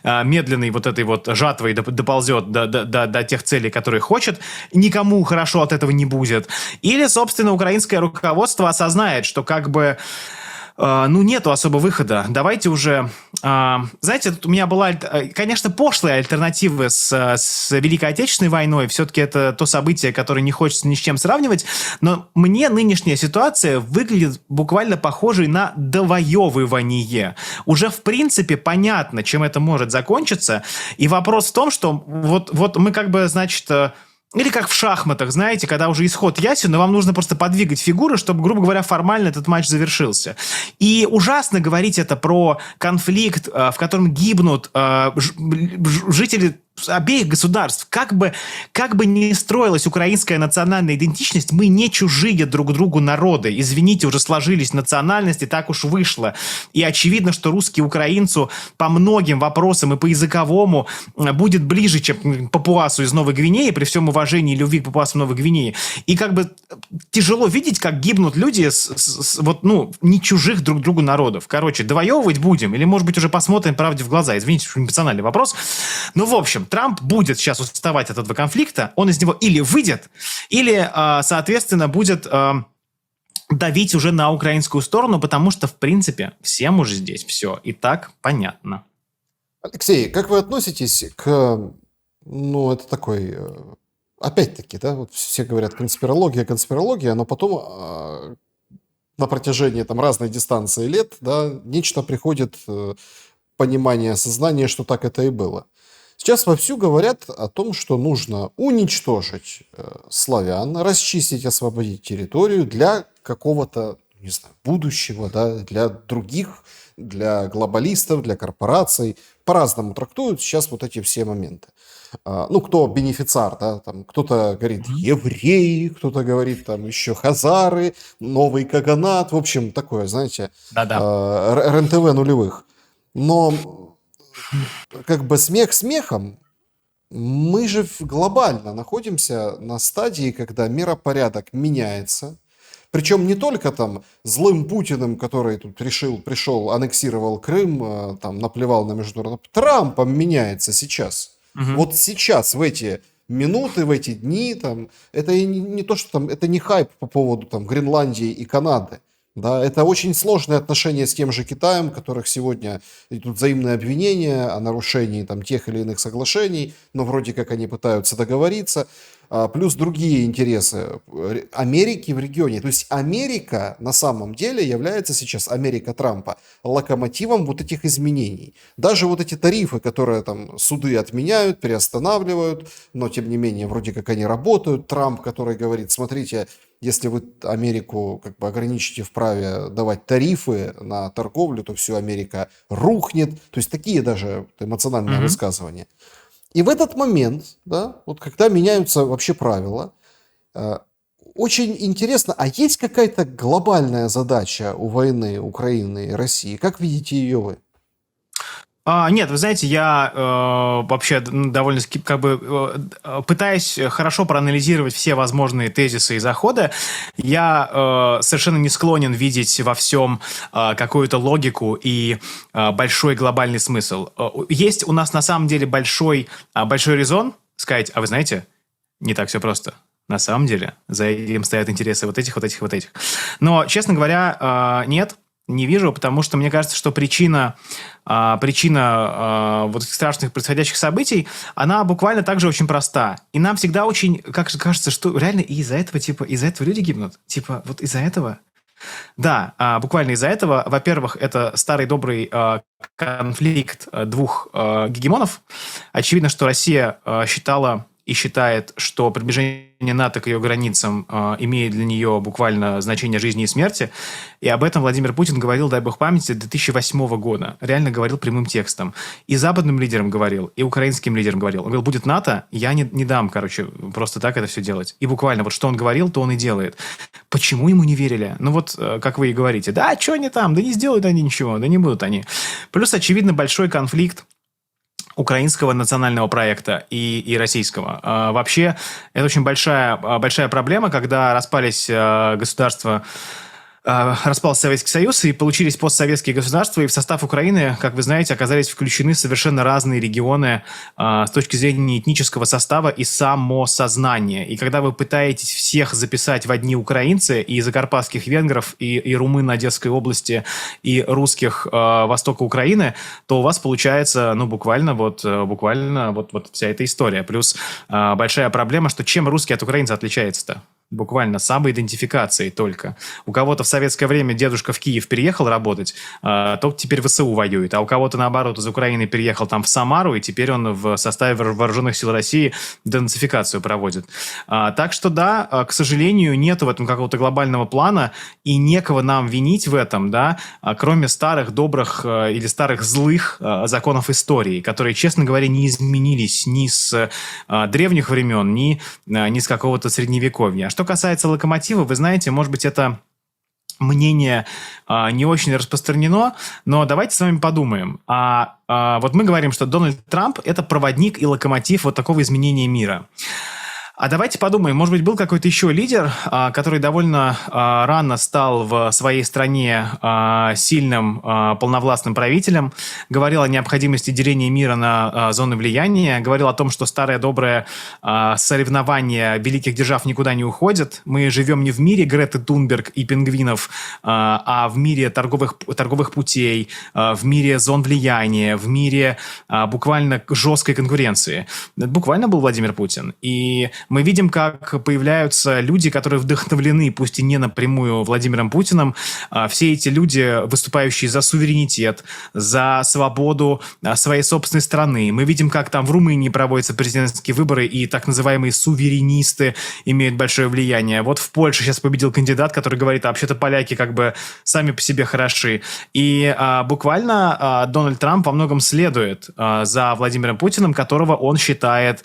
медленной вот этой вот жатвой доползет до тех целей, которые хочет. Никому хорошо от этого не будет. Или, собственно, украинское руководство осознает, что нету особо выхода. Давайте уже... знаете, тут у меня была, конечно, пошлая альтернатива с Великой Отечественной войной. Все-таки это то событие, которое не хочется ни с чем сравнивать. Но мне нынешняя ситуация выглядит буквально похожей на довоевывание. Уже, в принципе, понятно, чем это может закончиться. И вопрос в том, что вот мы значит... Или как в шахматах, знаете, когда уже исход ясен, но вам нужно просто подвигать фигуры, чтобы, грубо говоря, формально этот матч завершился. И ужасно говорить это про конфликт, в котором гибнут жители обеих государств. Как бы ни строилась украинская национальная идентичность, мы не чужие друг другу народы. Извините, уже сложились национальности, так уж вышло. И очевидно, что русский украинцу по многим вопросам и по языковому будет ближе, чем папуасу из Новой Гвинеи, при всем уважении и любви к папуасу Новой Гвинеи. И как бы тяжело видеть, как гибнут люди не чужих друг другу народов. Короче, довоевывать будем, или, может быть, уже посмотрим правде в глаза. Извините, что эмоциональный вопрос. Но, в общем, Трамп будет сейчас уставать от этого конфликта, он из него или выйдет, или, соответственно, будет давить уже на украинскую сторону, потому что, в принципе, всем уже здесь все и так понятно. Алексей, как вы относитесь к, это такой, опять-таки, да, вот все говорят конспирология, но потом на протяжении там разной дистанции лет, да, нечто приходит, понимание, осознание, что так это и было. Сейчас вовсю говорят о том, что нужно уничтожить славян, расчистить, освободить территорию для какого-то, не знаю, будущего, да, для других, для глобалистов, для корпораций. По-разному трактуют сейчас вот эти все моменты. Кто бенефициар, да, там кто-то говорит евреи, кто-то говорит там еще хазары, новый каганат, в общем, такое, знаете, РНТВ нулевых. Но как бы смех смехом, мы же глобально находимся на стадии, когда миропорядок меняется. Причем не только там злым Путиным, который тут пришел, аннексировал Крым, там наплевал на международный... Трампом меняется сейчас. Вот сейчас, в эти минуты, в эти дни, там, это не то, что там, это не хайп по поводу там Гренландии и Канады. Да, это очень сложные отношения с тем же Китаем, которых сегодня идут взаимные обвинения о нарушении там, тех или иных соглашений, но вроде как они пытаются договориться. Плюс другие интересы Америки в регионе. То есть Америка на самом деле является сейчас, Америка Трампа, локомотивом вот этих изменений. Даже вот эти тарифы, которые там суды отменяют, переостанавливают, но тем не менее вроде как они работают. Трамп, который говорит, смотрите, если вы Америку как бы ограничите в праве давать тарифы на торговлю, то все, Америка рухнет. То есть такие даже эмоциональные высказывания. И в этот момент, да, вот когда меняются вообще правила, очень интересно, а есть какая-то глобальная задача у войны Украины и России? Как видите ее вы? Нет, вы знаете, я вообще довольно пытаясь хорошо проанализировать все возможные тезисы и заходы, я совершенно не склонен видеть во всем какую-то логику и большой глобальный смысл. Есть у нас на самом деле большой резон сказать, а вы знаете, не так все просто. На самом деле за этим стоят интересы вот этих. Но, честно говоря, нет. Не вижу, потому что мне кажется, что причина вот этих страшных происходящих событий, она буквально также очень проста. И нам всегда очень, как же кажется, что реально из-за этого люди гибнут. Вот из-за этого. Да, буквально из-за этого. Во-первых, это старый добрый конфликт двух гегемонов. Очевидно, что Россия считала и считает, что приближение НАТО к ее границам имеет для нее буквально значение жизни и смерти. И об этом Владимир Путин говорил, дай бог памяти, 2008 года. Реально говорил прямым текстом. И западным лидерам говорил, и украинским лидерам говорил. Он говорил, будет НАТО, я не дам, просто так это все делать. И буквально вот что он говорил, то он и делает. Почему ему не верили? Как вы и говорите, да, что они там, да не сделают они ничего, да не будут они. Плюс, очевидно, большой конфликт украинского национального проекта и российского. Вообще, это очень большая проблема, когда распались государства, распался Советский Союз, и получились постсоветские государства, и в состав Украины, как вы знаете, оказались включены совершенно разные регионы с точки зрения этнического состава и самосознания. И когда вы пытаетесь всех записать в одни украинцы, и закарпатских венгров, и румын Одесской области, и русских востока Украины, то у вас получается, буквально вся эта история. Плюс большая проблема, что чем русский от украинца отличается-то? Буквально самоидентификацией только. У кого-то в советское время дедушка в Киев переехал работать, тот теперь в ВСУ воюет, а у кого-то, наоборот, из Украины переехал там в Самару, и теперь он в составе вооруженных сил России денацификацию проводит. Так что да, к сожалению, нет в этом какого-то глобального плана, и некого нам винить в этом, да, кроме старых добрых или старых злых законов истории, которые, честно говоря, не изменились ни с древних времен, ни с какого-то средневековья. Что касается Локомотива, вы знаете, может быть, это мнение не очень распространено, но давайте с вами подумаем. Вот мы говорим, что Дональд Трамп – это проводник и локомотив вот такого изменения мира. А давайте подумаем, может быть, был какой-то еще лидер, который довольно рано стал в своей стране сильным, полновластным правителем, говорил о необходимости деления мира на зоны влияния, говорил о том, что старое доброе соревнование великих держав никуда не уходит. Мы живем не в мире Греты Тунберг и пингвинов, а в мире торговых путей, в мире зон влияния, в мире буквально жесткой конкуренции. Это буквально был Владимир Путин. И мы видим, как появляются люди, которые вдохновлены, пусть и не напрямую, Владимиром Путиным. Все эти люди, выступающие за суверенитет, за свободу своей собственной страны. Мы видим, как там в Румынии проводятся президентские выборы, и так называемые суверенисты имеют большое влияние. Вот в Польше сейчас победил кандидат, который говорит, а вообще-то поляки как бы сами по себе хороши. И буквально Дональд Трамп во многом следует за Владимиром Путиным, которого он считает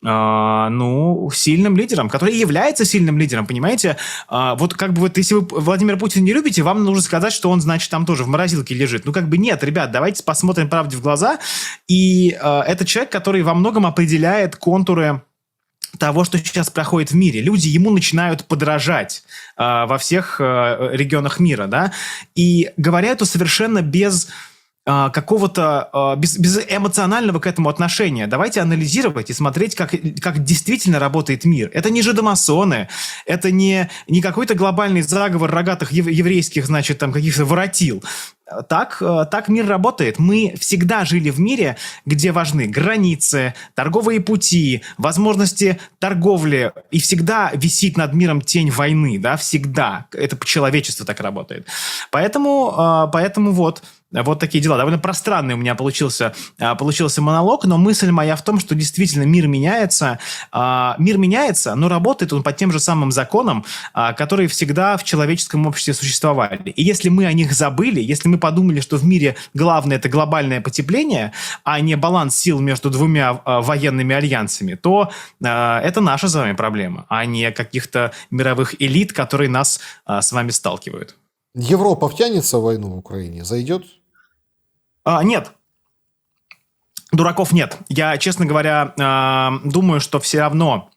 сильным лидером, который и является сильным лидером, понимаете? Вот как бы вот если вы Владимира Путина не любите, вам нужно сказать, что он, значит, там тоже в морозилке лежит. Ну, как бы нет, ребят, давайте посмотрим правде в глаза. И это человек, который во многом определяет контуры того, что сейчас проходит в мире. Люди ему начинают подражать во всех регионах мира, да? И говоря это совершенно без какого-то без эмоционального к этому отношения. Давайте анализировать и смотреть, как действительно работает мир. Это не жидомасоны, это не какой-то глобальный заговор рогатых еврейских, значит, там каких-то воротил. Так мир работает. Мы всегда жили в мире, где важны границы, торговые пути, возможности торговли, и всегда висит над миром тень войны, да, всегда. Это человечество так работает. Поэтому вот такие дела. Довольно пространный у меня получился монолог, но мысль моя в том, что действительно мир меняется, но работает он по тем же самым законам, которые всегда в человеческом обществе существовали. И если мы о них забыли, если мы подумали, что в мире главное – это глобальное потепление, а не баланс сил между двумя военными альянсами, то это наша с вами проблема, а не каких-то мировых элит, которые нас с вами сталкивают. Европа втянется в войну в Украине? Зайдет? Нет. Дураков нет. Я, честно говоря, думаю, что все равно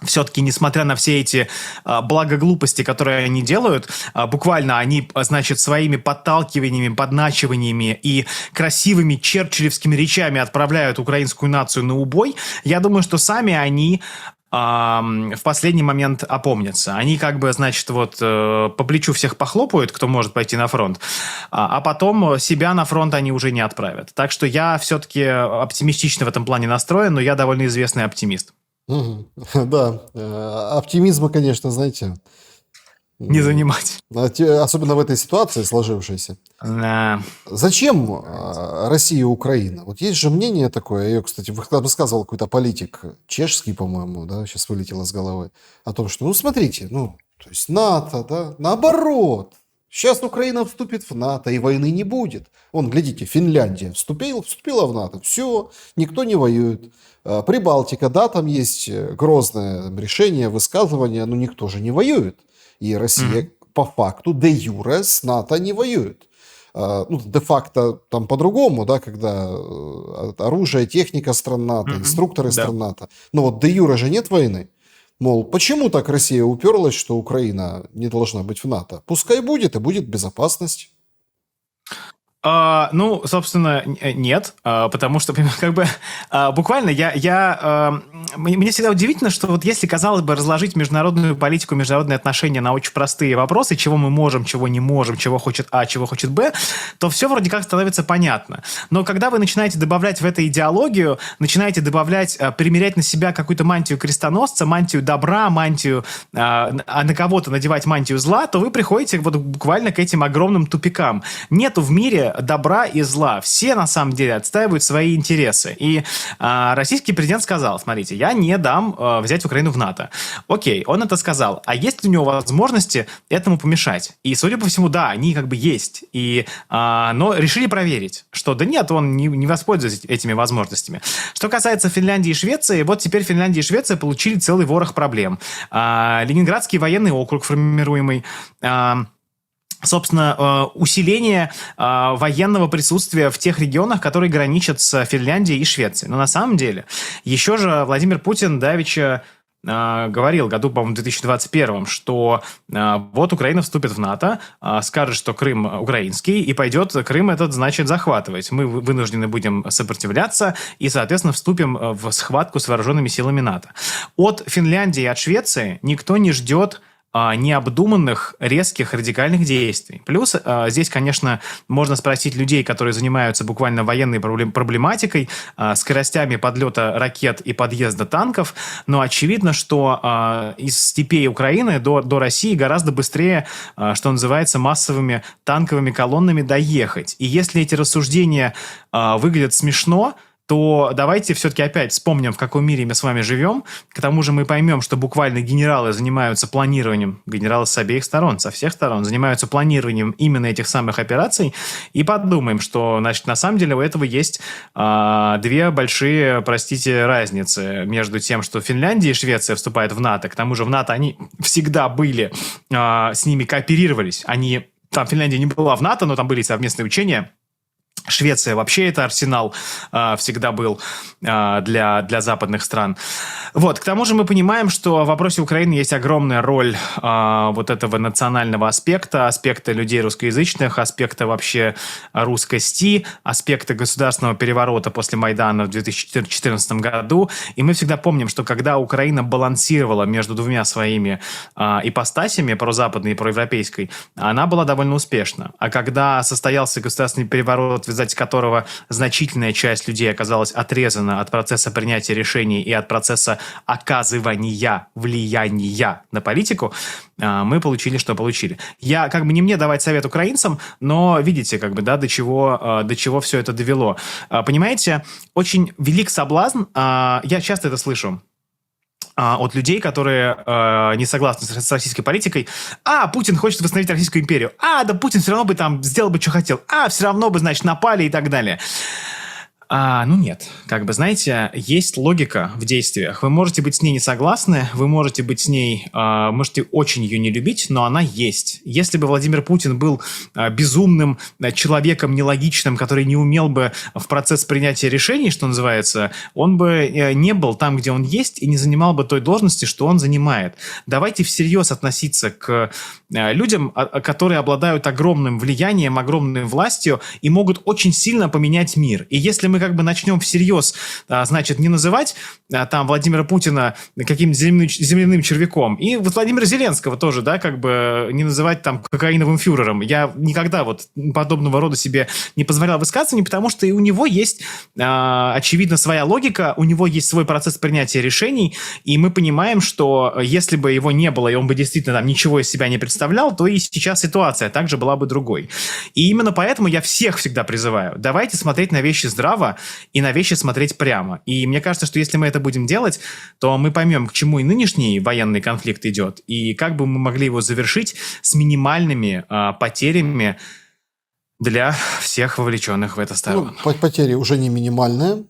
все-таки, несмотря на все эти благоглупости, которые они делают, буквально они, значит, своими подталкиваниями, подначиваниями и красивыми черчиллевскими речами отправляют украинскую нацию на убой, я думаю, что сами они в последний момент опомнятся. Они как бы, значит, вот по плечу всех похлопают, кто может пойти на фронт, а потом себя на фронт они уже не отправят. Так что я все-таки оптимистично в этом плане настроен, но я довольно известный оптимист. Да, оптимизма, конечно, знаете... Не занимать. Особенно в этой ситуации сложившейся. Да. Зачем Россия и Украина? Вот есть же мнение такое, ее, кстати, высказывал какой-то политик, чешский, по-моему, да, сейчас вылетело с головы, о том, что, смотрите, то есть НАТО, да, наоборот, сейчас Украина вступит в НАТО, и войны не будет. Глядите, Финляндия вступила в НАТО, все, никто не воюет. Прибалтика, да, там есть грозное решение, высказывание, но никто же не воюет. И Россия по факту де-юре с НАТО не воюет. Де-факто там по-другому, да, когда оружие, техника стран НАТО, инструкторы стран НАТО. Но вот де-юре же нет войны. Мол, почему так Россия уперлась, что Украина не должна быть в НАТО? Пускай будет, и будет безопасность. Ну, собственно, нет, потому что, как бы, буквально мне всегда удивительно, что вот если, казалось бы, разложить международную политику, международные отношения на очень простые вопросы, чего мы можем, чего не можем, чего хочет А, чего хочет Б, то все вроде как становится понятно. Но когда вы начинаете добавлять в это идеологию, начинаете добавлять, примерять на себя какую-то мантию крестоносца, мантию добра, мантию, а на кого-то надевать мантию зла, то вы приходите вот буквально к этим огромным тупикам. Нету в мире добра и зла. Все, на самом деле, отстаивают свои интересы. И российский президент сказал, смотрите, я не дам взять Украину в НАТО. Окей, он это сказал. А есть ли у него возможности этому помешать? И, судя по всему, да, они как бы есть. Но решили проверить, что да нет, он не воспользуется этими возможностями. Что касается Финляндии и Швеции, вот теперь Финляндия и Швеция получили целый ворох проблем. Ленинградский военный округ, формируемый... собственно, усиление военного присутствия в тех регионах, которые граничат с Финляндией и Швецией. Но на самом деле, еще же Владимир Путин давеча говорил, году, по-моему, в 2021, что вот Украина вступит в НАТО, скажет, что Крым украинский, и пойдет Крым этот, значит, захватывать. Мы вынуждены будем сопротивляться и, соответственно, вступим в схватку с вооруженными силами НАТО. От Финляндии и от Швеции никто не ждет необдуманных, резких, радикальных действий. Плюс здесь, конечно, можно спросить людей, которые занимаются буквально военной проблематикой, скоростями подлета ракет и подъезда танков, но очевидно, что из степей Украины до России гораздо быстрее, что называется, массовыми танковыми колоннами доехать. И если эти рассуждения выглядят смешно, то давайте все-таки опять вспомним, в каком мире мы с вами живем. К тому же мы поймем, что буквально генералы занимаются планированием, генералы с обеих сторон, со всех сторон, занимаются планированием именно этих самых операций, и подумаем, что, значит, на самом деле у этого есть две большие, простите, разницы между тем, что Финляндия и Швеция вступают в НАТО. К тому же в НАТО они всегда были, с ними кооперировались. Там Финляндия не была в НАТО, но там были совместные учения. Швеция вообще это арсенал всегда был для западных стран. Вот, к тому же мы понимаем, что в вопросе Украины есть огромная роль вот этого национального аспекта людей русскоязычных, аспекта вообще русскости, аспекта государственного переворота после Майдана в 2014 году. И мы всегда помним, что когда Украина балансировала между двумя своими ипостасями, прозападной и проевропейской, она была довольно успешна. А когда состоялся государственный переворот, в результате которого значительная часть людей оказалась отрезана от процесса принятия решений и от процесса оказывания влияния на политику, мы получили, что получили. Не мне давать совет украинцам, но видите, до чего все это довело. Понимаете, очень велик соблазн, я часто это слышу от людей, которые не согласны с российской политикой. Путин хочет восстановить Российскую империю. Да Путин все равно бы там сделал бы, что хотел. Все равно бы, значит, напали и так далее. Нет. Знаете, есть логика в действиях. Вы можете быть с ней не согласны, вы можете быть с ней, можете очень ее не любить, но она есть. Если бы Владимир Путин был безумным человеком, нелогичным, который не умел бы в процесс принятия решений, что называется, он бы не был там, где он есть, и не занимал бы той должности, что он занимает. Давайте всерьез относиться к людям, которые обладают огромным влиянием, огромной властью и могут очень сильно поменять мир. И если мы начнем всерьез, значит, не называть там Владимира Путина каким-то земляным червяком, и вот Владимира Зеленского тоже, не называть там кокаиновым фюрером. Я никогда подобного рода себе не позволял высказываться, не потому что и у него есть, очевидно, своя логика, у него есть свой процесс принятия решений, и мы понимаем, что если бы его не было, и он бы действительно там ничего из себя не представлял, то и сейчас ситуация также была бы другой. И именно поэтому я всех всегда призываю, давайте смотреть на вещи здраво и на вещи смотреть прямо. И мне кажется, что если мы это будем делать, то мы поймем, к чему и нынешний военный конфликт идет, и как бы мы могли его завершить с минимальными потерями для всех вовлеченных в это сторон. Потери уже не минимальные.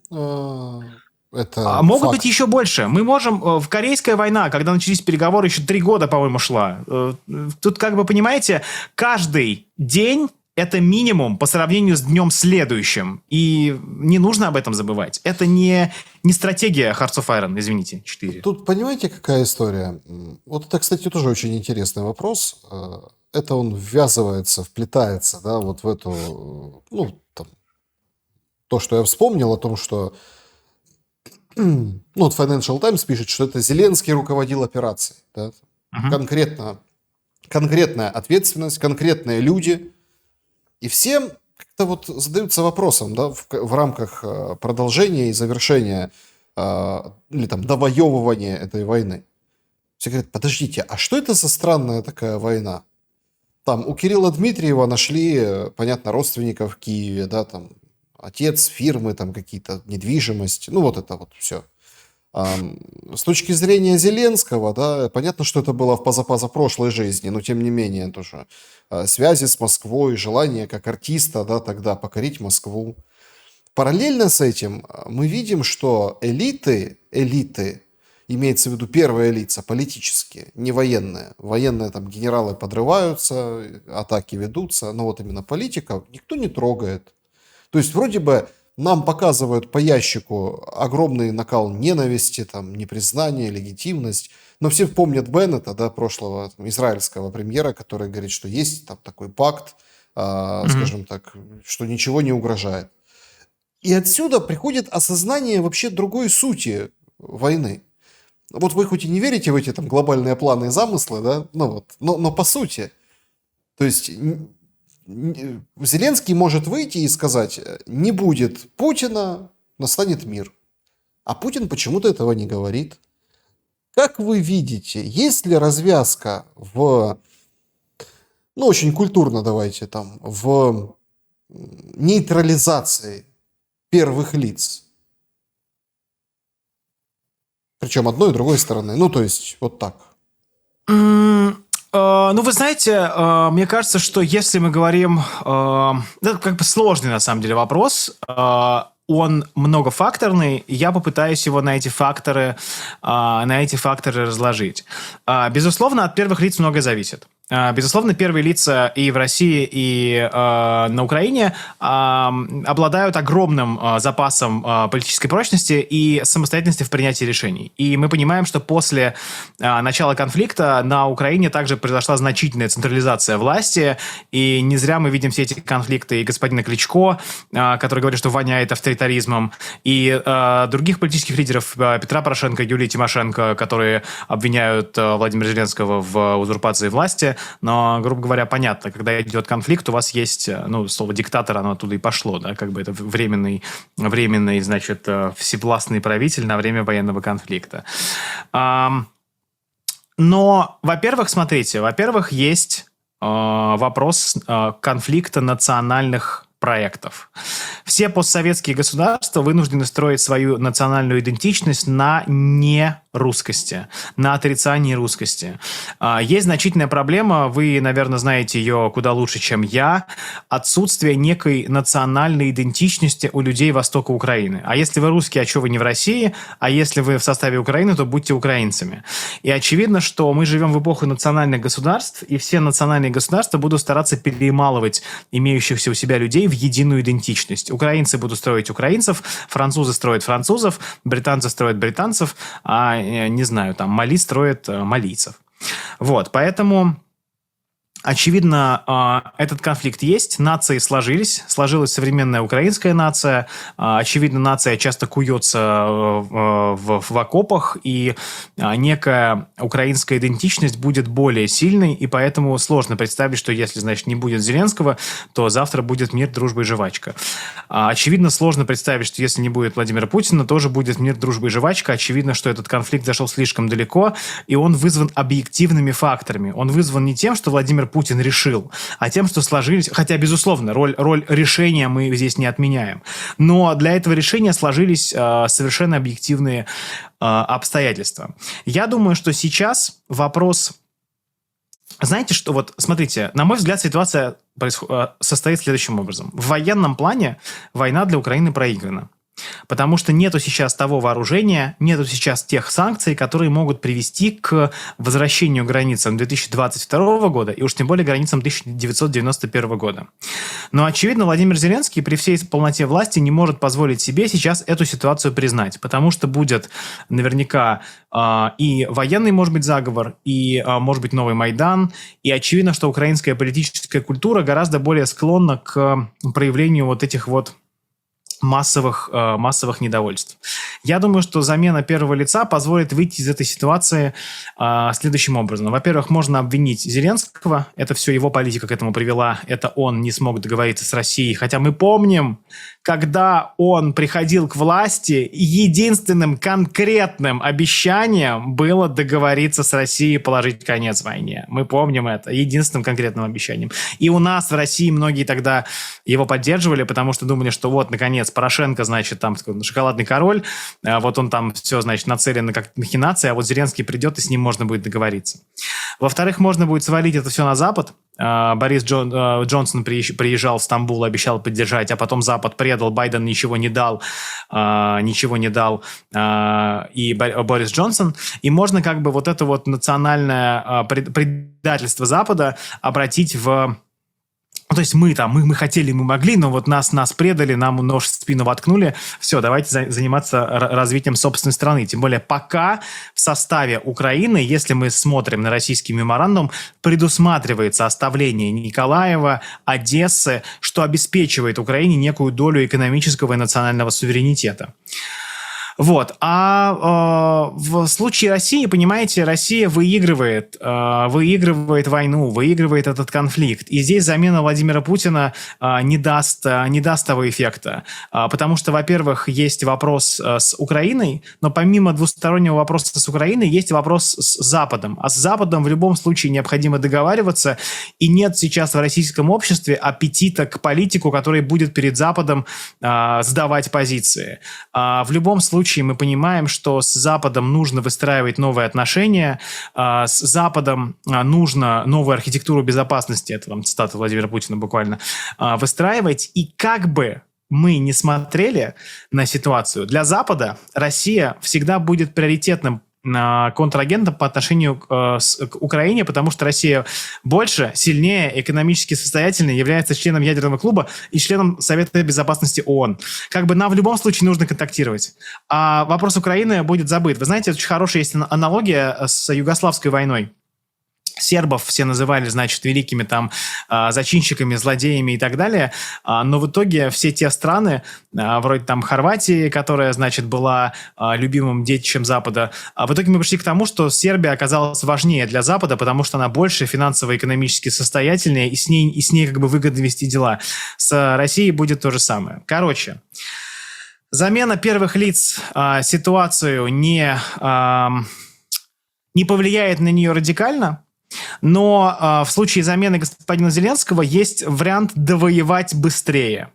Это могут факт. быть еще больше. Мы можем... В Корейская война, когда начались переговоры, еще 3 года, по-моему, шла. Тут, понимаете, каждый день это минимум по сравнению с днем следующим. И не нужно об этом забывать. Это не стратегия Hearts of Iron, извините, 4. Тут понимаете, какая история? Вот это, кстати, тоже очень интересный вопрос. это он ввязывается, вплетается, да, вот в эту, ну, там, то, что я вспомнил о том, что, ну, вот Financial Times пишет, что это Зеленский руководил операцией, да, Мгм. конкретная ответственность, конкретные люди, и все как-то вот задаются вопросом, да, в рамках продолжения и завершения или там довоевывания этой войны. Все говорят, подождите, а что это за странная такая война? Там у Кирилла Дмитриева нашли, понятно, родственников в Киеве, да, там отец фирмы, там какие-то недвижимость, ну вот это вот все. С точки зрения Зеленского, да, понятно, что это было в позапрошлой жизни, но тем не менее тоже связи с Москвой, желание как артиста, да, тогда покорить Москву. Параллельно с этим мы видим, что элиты, имеется в виду первые лица, политические, не военные. Военные там генералы подрываются, атаки ведутся, но вот именно политика никто не трогает. То есть вроде бы нам показывают по ящику огромный накал ненависти, там, непризнание, легитимность, но все помнят Беннета, да, прошлого там, израильского премьера, который говорит, что есть там такой пакт, Мгм. скажем так, что ничего не угрожает. И отсюда приходит осознание вообще другой сути войны. Вот вы хоть и не верите в эти там глобальные планы и замыслы, да, ну вот, но по сути. То есть Зеленский может выйти и сказать, не будет Путина, настанет мир. А Путин почему-то этого не говорит. Как вы видите, есть ли развязка ну очень культурно давайте там, в нейтрализации первых лиц? Причем одной и другой стороны. Ну, то есть, вот так. Ну, вы знаете, мне кажется, что если мы говорим... Это как бы сложный, на самом деле, вопрос. Он многофакторный, и я попытаюсь его на эти факторы разложить. Безусловно, от первых лиц многое зависит. Безусловно, первые лица и в России, и на Украине обладают огромным запасом политической прочности и самостоятельности в принятии решений. И мы понимаем, что после начала конфликта на Украине также произошла значительная централизация власти, и не зря мы видим все эти конфликты и господина Кличко, который говорит, что воняет авторитаризмом, и других политических лидеров Петра Порошенко, Юлии Тимошенко, которые обвиняют Владимира Зеленского в узурпации власти. Но, грубо говоря, понятно, когда идет конфликт, у вас есть, ну, слово диктатор, оно оттуда и пошло, да, как бы это временный, значит, всевластный правитель на время военного конфликта. Но, во-первых, смотрите, есть вопрос конфликта национальных проектов. Все постсоветские государства вынуждены строить свою национальную идентичность на нерусскости, на отрицании русскости. Есть значительная проблема, вы, наверное, знаете ее куда лучше, чем я, отсутствие некой национальной идентичности у людей Востока Украины. А если вы русские, а что вы не в России? А если вы в составе Украины, то будьте украинцами. И очевидно, что мы живем в эпоху национальных государств, и все национальные государства будут стараться перемалывать имеющихся у себя людей в единую идентичность. Украинцы будут строить украинцев, французы строят французов, британцы строят британцев, а, не знаю, там, Мали строят малийцев. Вот, поэтому... Очевидно, этот конфликт есть, нации сложилась современная украинская нация, очевидно, нация часто куется в окопах, и некая украинская идентичность будет более сильной, и поэтому сложно представить, что если, значит, не будет Зеленского, то завтра будет мир, дружба и жвачка. Очевидно, сложно представить, что если не будет Владимира Путина, тоже будет мир, дружба и жвачка. Очевидно, что этот конфликт зашел слишком далеко, и он вызван объективными факторами. Он вызван не тем, что Владимир Путин решил, а тем, что сложились... Хотя, безусловно, роль решения мы здесь не отменяем. Но для этого решения сложились совершенно объективные обстоятельства. Я думаю, что сейчас вопрос... Знаете, что вот, смотрите, на мой взгляд, ситуация состоит следующим образом. В военном плане война для Украины проиграна. Потому что нету сейчас того вооружения, нету сейчас тех санкций, которые могут привести к возвращению границам 2022 года и уж тем более границам 1991 года. Но, очевидно, Владимир Зеленский при всей полноте власти не может позволить себе сейчас эту ситуацию признать, потому что будет наверняка и военный, может быть, заговор, и, может быть, новый Майдан, и очевидно, что украинская политическая культура гораздо более склонна к проявлению вот этих вот массовых недовольств. Я думаю, что замена первого лица позволит выйти из этой ситуации следующим образом. Во-первых, можно обвинить Зеленского. Это все его политика к этому привела. Это он не смог договориться с Россией. Хотя мы помним, когда он приходил к власти, единственным конкретным обещанием было договориться с Россией и положить конец войне. Мы помним это. Единственным конкретным обещанием. И у нас в России многие тогда его поддерживали, потому что думали, что вот, наконец, Порошенко, значит, там шоколадный король, вот он там все, значит, нацелен на как махинации, а вот Зеленский придет, и с ним можно будет договориться. Во-вторых, можно будет свалить это все на Запад. Борис Джонсон приезжал в Стамбул, обещал поддержать, а потом Запад предал, Байден ничего не дал, и Борис Джонсон. И можно как бы вот это вот национальное предательство Запада обратить в... То есть мы хотели, мы могли, но вот нас предали, нам нож в спину воткнули. Все, давайте заниматься развитием собственной страны. Тем более пока в составе Украины, если мы смотрим на российский меморандум, предусматривается оставление Николаева, Одессы, что обеспечивает Украине некую долю экономического и национального суверенитета. Вот. А в случае России, понимаете, Россия выигрывает войну, выигрывает этот конфликт. И здесь замена Владимира Путина не даст того эффекта. Потому что, во-первых, есть вопрос с Украиной, но помимо двустороннего вопроса с Украиной есть вопрос с Западом. А с Западом в любом случае необходимо договариваться. И нет сейчас в российском обществе аппетита к политику, который будет перед Западом сдавать позиции. В любом случае, мы понимаем, что с Западом нужно выстраивать новые отношения, с Западом нужно новую архитектуру безопасности, это вам цитата Владимира Путина буквально, выстраивать. И как бы мы не смотрели на ситуацию, для Запада Россия всегда будет приоритетным контрагентом по отношению к Украине, потому что Россия больше, сильнее, экономически состоятельнее, является членом ядерного клуба и членом Совета Безопасности ООН. Как бы нам в любом случае нужно контактировать. А вопрос Украины будет забыт. Вы знаете, очень хорошая есть аналогия с Югославской войной. Сербов все называли, значит, великими там зачинщиками, злодеями и так далее, но в итоге все те страны, вроде там Хорватии, которая, значит, была любимым детищем Запада, в итоге мы пришли к тому, что Сербия оказалась важнее для Запада, потому что она больше финансово-экономически состоятельнее, и с ней как бы выгодно вести дела. С Россией будет то же самое. Короче, замена первых лиц ситуацию не повлияет на нее радикально. Но в случае замены господина Зеленского есть вариант довоевать быстрее,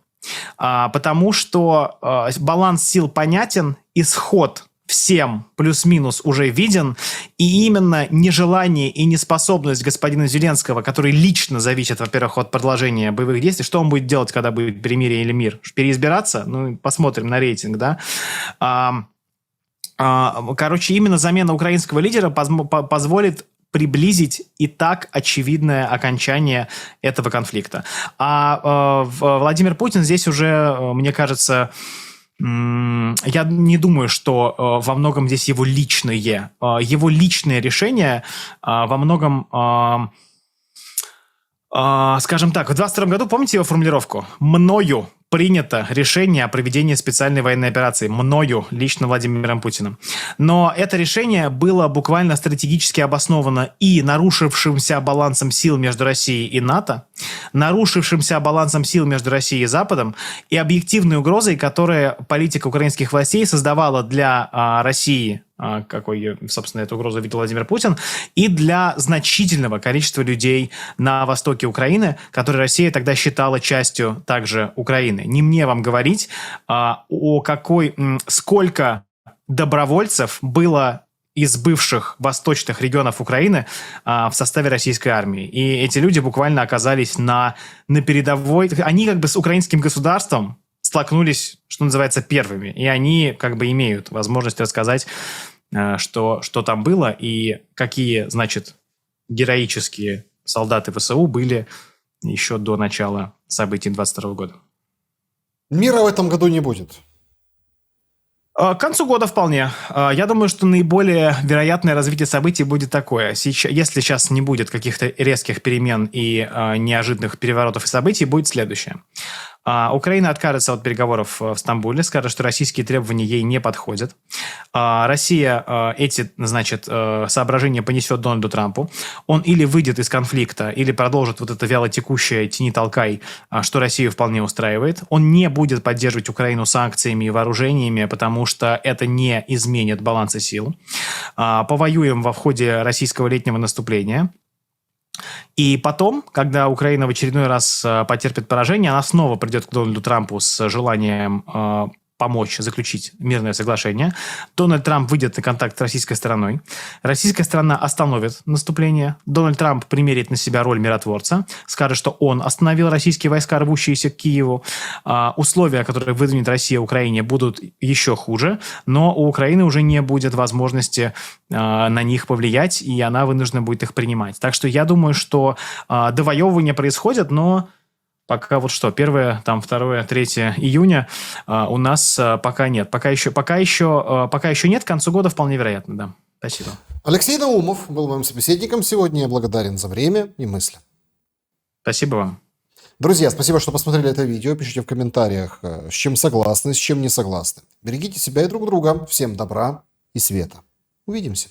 потому что баланс сил понятен, исход всем плюс-минус уже виден, и именно нежелание и неспособность господина Зеленского, который лично зависит, во-первых, от продолжения боевых действий, что он будет делать, когда будет перемирие или мир? Переизбираться? Ну, посмотрим на рейтинг, да? Короче, именно замена украинского лидера позволит приблизить и так очевидное окончание этого конфликта. А Владимир Путин здесь уже, мне кажется, я не думаю, что во многом здесь его личное решение во многом, скажем так, в 2022 году, помните его формулировку? «Мною принято решение о проведении специальной военной операции». Мною, лично Владимиром Путиным. Но это решение было буквально стратегически обосновано и нарушившимся балансом сил между Россией и НАТО, нарушившимся балансом сил между Россией и Западом и объективной угрозой, которую политика украинских властей создавала для России, какой, собственно, эту угрозу видел Владимир Путин, и для значительного количества людей на востоке Украины, которые Россия тогда считала частью также Украины. Не мне вам говорить, сколько добровольцев было из бывших восточных регионов Украины в составе российской армии. И эти люди буквально оказались на передовой. Они как бы с украинским государством, с столкнулись, что называется, первыми. И они как бы имеют возможность рассказать, что там было и какие, значит, героические солдаты ВСУ были еще до начала событий 22 года. Мира в этом году не будет. К концу года вполне. Я думаю, что наиболее вероятное развитие событий будет такое. Если сейчас не будет каких-то резких перемен и неожиданных переворотов и событий, будет следующее. Украина откажется от переговоров в Стамбуле, скажет, что российские требования ей не подходят. Россия эти, значит, соображения понесет Дональду Трампу. Он или выйдет из конфликта, или продолжит вот это вялотекущее тяни-толкай, что Россию вполне устраивает. Он не будет поддерживать Украину санкциями и вооружениями, потому что это не изменит баланса сил. Повоюем в ходе российского летнего наступления. И потом, когда Украина в очередной раз потерпит поражение, она снова придет к Дональду Трампу с желанием помочь заключить мирное соглашение. Дональд Трамп выйдет на контакт с российской стороной. Российская сторона остановит наступление. Дональд Трамп примерит на себя роль миротворца, скажет, что он остановил российские войска, рвущиеся к Киеву. Условия, которые выдвинет Россия Украине, будут еще хуже, но у Украины уже не будет возможности на них повлиять, и она вынуждена будет их принимать. Так что я думаю, что довоевывания происходят, но пока вот что, 1, 2, 3 июня у нас пока нет. Пока еще нет, к концу года вполне вероятно, да. Спасибо. Алексей Наумов был моим собеседником сегодня. Я благодарен за время и мысли. Спасибо вам. Друзья, спасибо, что посмотрели это видео. Пишите в комментариях, с чем согласны, с чем не согласны. Берегите себя и друг друга. Всем добра и света. Увидимся.